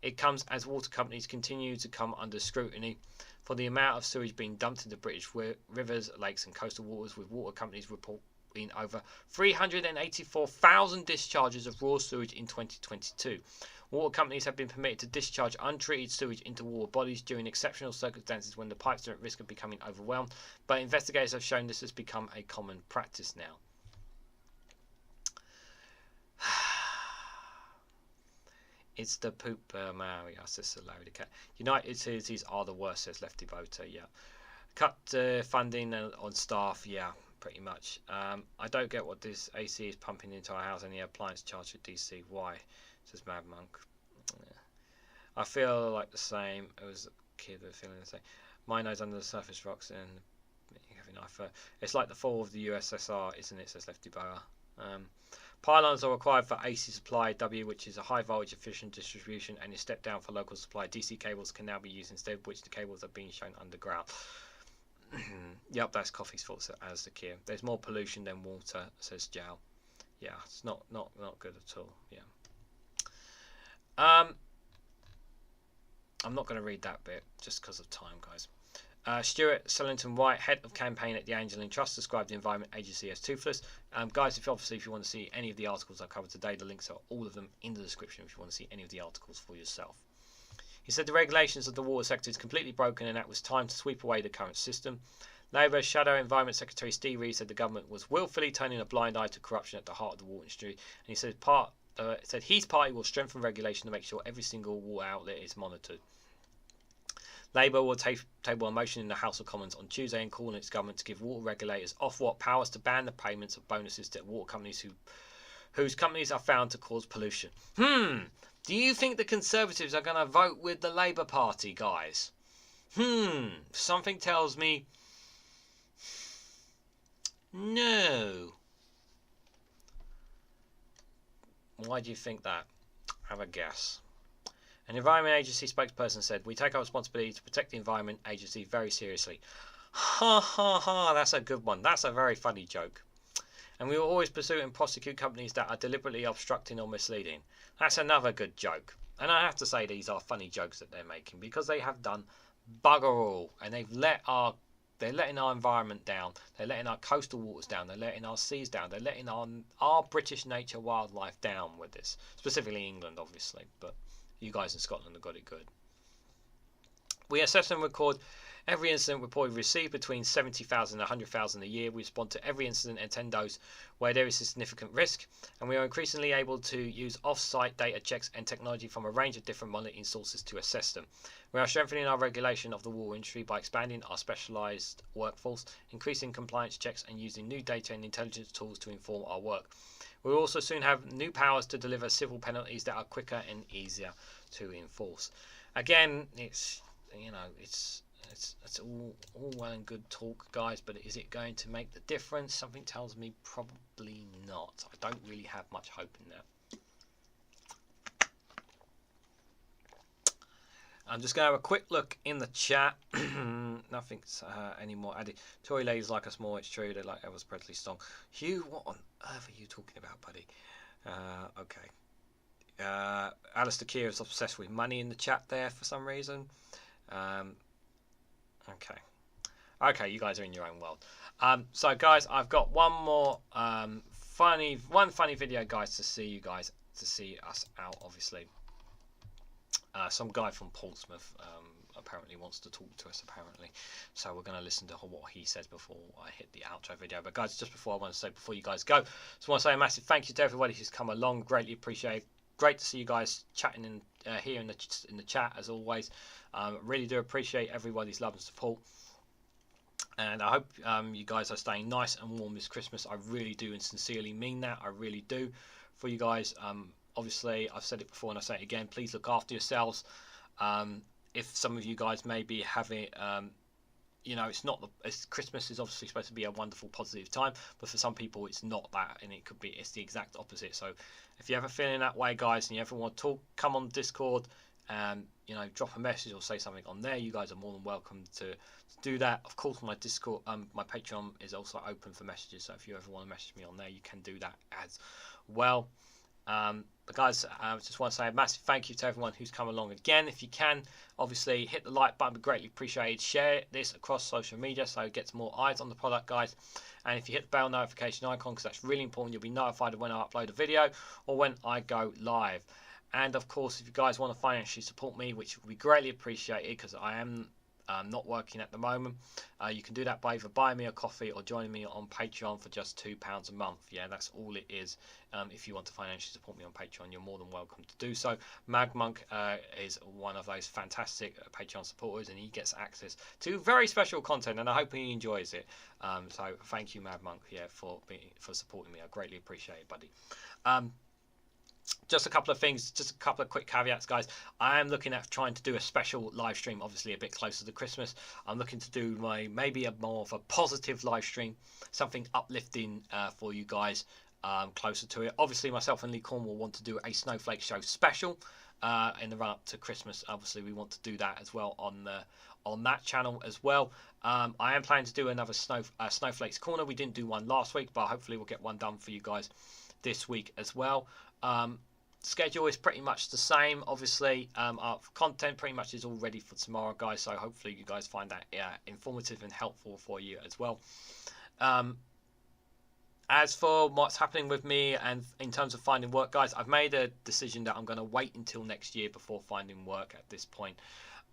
It comes as water companies continue to come under scrutiny for the amount of sewage being dumped into British rivers, lakes and coastal waters, with water companies reporting over 384,000 discharges of raw sewage in 2022. Water companies have been permitted to discharge untreated sewage into water bodies during exceptional circumstances when the pipes are at risk of becoming overwhelmed, but investigators have shown this has become a common practice now. It's the poop Maori, says Larry the Cat. United Utilities are the worst, says Lefty Voter, yeah. Cut funding on staff, yeah, pretty much. I don't get what this AC is pumping into our house and the appliance charge for DC. Why? Says Mad Monk. Yeah. I feel like the same. It was a kid feeling the same. My nose under the surface rocks and it's like the fall of the USSR, isn't it? Says Lefty Boa. Pylons are required for AC supply W, which is a high voltage efficient distribution, and is stepped down for local supply. DC cables can now be used instead, which the cables are being shown underground. Yep, that's Coffee's fault as the key. There's more pollution than water, says Jal. Yeah, it's not good at all. Yeah. I'm not going to read that bit just because of time, guys. Stuart Sellington White, head of campaign at the Angeline Trust, described the Environment Agency as toothless. Guys, if you want to see any of the articles I covered today, the links are all of them in the description if you want to see any of the articles for yourself. He said the regulations of the water sector is completely broken and that was time to sweep away the current system. Labour Shadow Environment Secretary Steve Reed said the government was willfully turning a blind eye to corruption at the heart of the water industry, and he said his party will strengthen regulation to make sure every single water outlet is monitored. Labour will table a motion in the House of Commons on Tuesday and call on its government to give water regulators Ofwat powers to ban the payments of bonuses to water companies whose companies are found to cause pollution. Do you think the Conservatives are going to vote with the Labour Party, guys? Something tells me no. Why do you think that? Have a guess. An Environment Agency spokesperson said, "We take our responsibility to protect the Environment Agency very seriously." Ha ha ha, that's a good one. That's a very funny joke. And we will always pursue and prosecute companies that are deliberately obstructing or misleading. That's another good joke. And I have to say these are funny jokes that they're making because they have done bugger all. And they're letting our environment down. They're letting our coastal waters down. They're letting our seas down. They're letting our British nature wildlife down with this. Specifically England, obviously. But you guys in Scotland have got it good. We assess and record every incident report we receive between 70,000 and 100,000 a year. We respond to every incident and attend those where there is a significant risk. And we are increasingly able to use off-site data checks and technology from a range of different monitoring sources to assess them. We are strengthening our regulation of the water industry by expanding our specialised workforce, increasing compliance checks and using new data and intelligence tools to inform our work. We will also soon have new powers to deliver civil penalties that are quicker and easier to enforce. Again, it's all well and good talk, guys, but is it going to make the difference? Something tells me probably not. I don't really have much hope in that. I'm just going to have a quick look in the chat. Nothing's any more added. Tory ladies like us more, it's true. They like Elvis Presley song. Hugh, what on earth are you talking about, buddy? Okay. Alistair Keir is obsessed with money in the chat there for some reason. Okay, you guys are in your own world. So guys, I've got one more funny video, guys, to see us out, obviously. Some guy from Portsmouth apparently wants to talk to us, apparently. So we're going to listen to what he says before I hit the outro video. But guys, just before I want to say, before you guys go, just want to say a massive thank you to everybody who's come along. Greatly appreciate. Great to see you guys chatting in here in the chat as always. Really do appreciate everybody's love and support. And I hope you guys are staying nice and warm this Christmas. I really do and sincerely mean that. I really do for you guys. Obviously, I've said it before and I say it again. Please look after yourselves. If some of you guys may be having, Christmas is obviously supposed to be a wonderful, positive time, but for some people it's not that, and it's the exact opposite. So if you're ever feeling that way, guys, and you ever want to talk, come on Discord and drop a message or say something on there. You guys are more than welcome to do that. Of course, my Discord, my Patreon is also open for messages. So if you ever want to message me on there, you can do that as well. But guys, I just want to say a massive thank you to everyone who's come along again. If you can, obviously hit the like button, be greatly appreciated. Share this across social media so it gets more eyes on the product, guys. And if you hit the bell notification icon, because that's really important, you'll be notified of when I upload a video or when I go live. And of course, if you guys want to financially support me, which would be greatly appreciated because I am not working at the moment, you can do that by either buying me a coffee or joining me on Patreon for just £2 a month. Yeah, that's all it is. If you want to financially support me on Patreon, you're more than welcome to do so. Magmonk is one of those fantastic Patreon supporters, and he gets access to very special content, and I hope he enjoys it. So thank you, Magmonk, for supporting me. I greatly appreciate it, buddy. Just a couple of things, just a couple of quick caveats, guys. I am looking at trying to do a special live stream, obviously a bit closer to Christmas. I'm looking to do maybe more of a positive live stream, something uplifting for you guys closer to it. Obviously, myself and Lee Cornwall want to do a Snowflake show special in the run up to Christmas. Obviously, we want to do that as well on that channel as well. I am planning to do another Snowflake's Corner. We didn't do one last week, but hopefully we'll get one done for you guys this week as well. Schedule is pretty much the same. Obviously, our content pretty much is all ready for tomorrow, guys. So hopefully you guys find that informative and helpful for you as well. As for what's happening with me and in terms of finding work, guys, I've made a decision that I'm going to wait until next year before finding work at this point.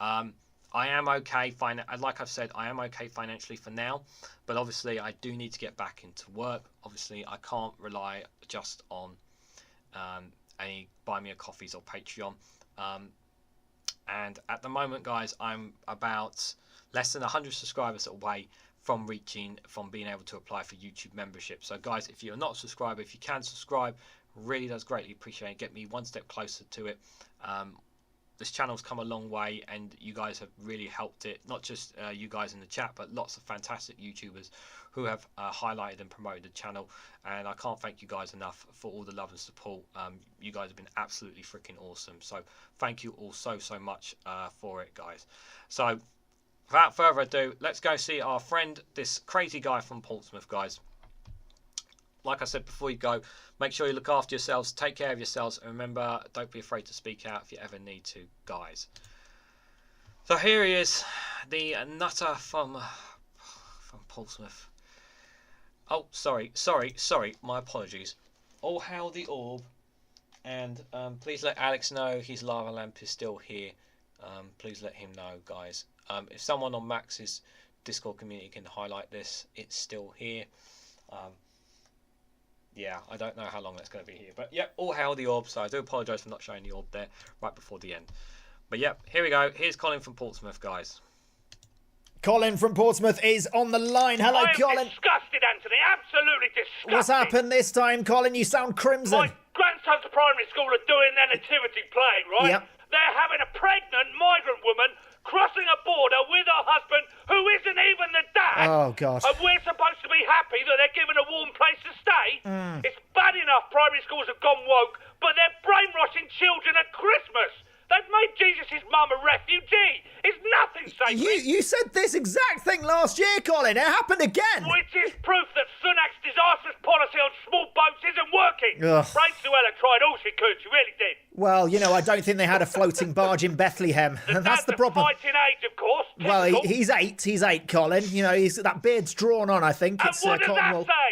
I am okay, like I've said, I am okay financially for now, but obviously I do need to get back into work. Obviously, I can't rely just on any buy me a coffees or Patreon. And at the moment, guys, I'm about less than 100 subscribers away from being able to apply for YouTube membership. So guys, if you're not a subscriber, if you can subscribe, really does greatly appreciate it. Get me one step closer to it. This channel's come a long way, and you guys have really helped it. Not just you guys in the chat, but lots of fantastic YouTubers who have highlighted and promoted the channel. And I can't thank you guys enough for all the love and support. You guys have been absolutely freaking awesome. So thank you all so much for it, guys. So without further ado, let's go see our friend, this crazy guy from Portsmouth, guys. Like I said before you go, make sure you look after yourselves, take care of yourselves, and remember, don't be afraid to speak out if you ever need to, guys. So here he is, the nutter from Portsmouth. Oh, sorry, my apologies. All hail the Orb, and please let Alex know his lava lamp is still here. Please let him know, guys. If someone on Max's Discord community can highlight this, it's still here. Yeah, I don't know how long that's going to be here. But, yep, all hail the Orb. So I do apologise for not showing the Orb there right before the end. But, yep, here we go. Here's Colin from Portsmouth, guys. Colin from Portsmouth is on the line. Hello, Colin. Disgusted, Anthony. Absolutely disgusted. What's happened this time, Colin? You sound crimson. My grandson's primary school are doing their nativity play, right? Yep. They're having a pregnant migrant woman crossing a border with her husband who isn't even the dad. Oh, God. And we're supposed to be happy that they're given a warm place to stay. It's bad enough primary schools have gone woke, but they're brainwashing children at Christmas. They've made Jesus' mum a refugee. It's nothing sacred. You said this exact thing last year, Colin. It happened again. Which is proof that Sunak's disastrous policy on small boats isn't working. Ugh. Rachel tried all she could. She really did. Well, you know, I don't think they had a floating barge in Bethlehem. And that's the problem. Fighting age, of course. Well, Typical. he's 8. He's 8, Colin. You know, that beard's drawn on, I think. And It's what does cotton that wool. say?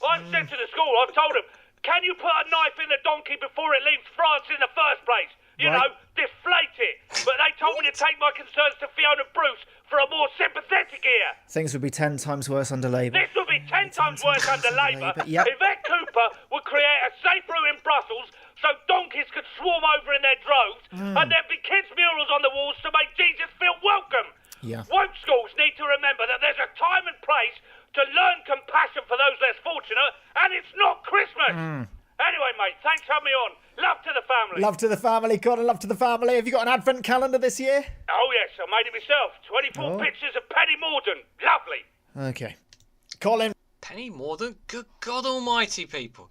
I've said to the school, I've told them, can you put a knife in the donkey before it leaves France in the first place? You Right. know, deflate it. But they told me to take my concerns to Fiona Bruce for a more sympathetic ear. Things would be 10 times worse under Labour. This would be 10 times worse under Labour. Yep. Yvette Cooper would create a safe route in Brussels so donkeys could swarm over in their droves, and there'd be kids' murals on the walls to make Jesus feel welcome. Yeah. Woke schools need to remember that there's a time and place to learn compassion for those less fortunate, and it's not Christmas. Anyway, mate, thanks for having me on. Love to the family. Love to the family, Colin. Love to the family. Have you got an advent calendar this year? Oh, yes, I made it myself. 24 pictures of Penny Morden. Lovely. Okay. Colin. Penny Morden? Good God almighty, people.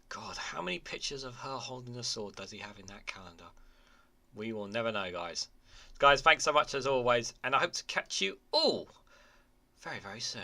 God, how many pictures of her holding a sword does he have in that calendar? We will never know, guys. Guys, thanks so much as always, and I hope to catch you all very, very soon.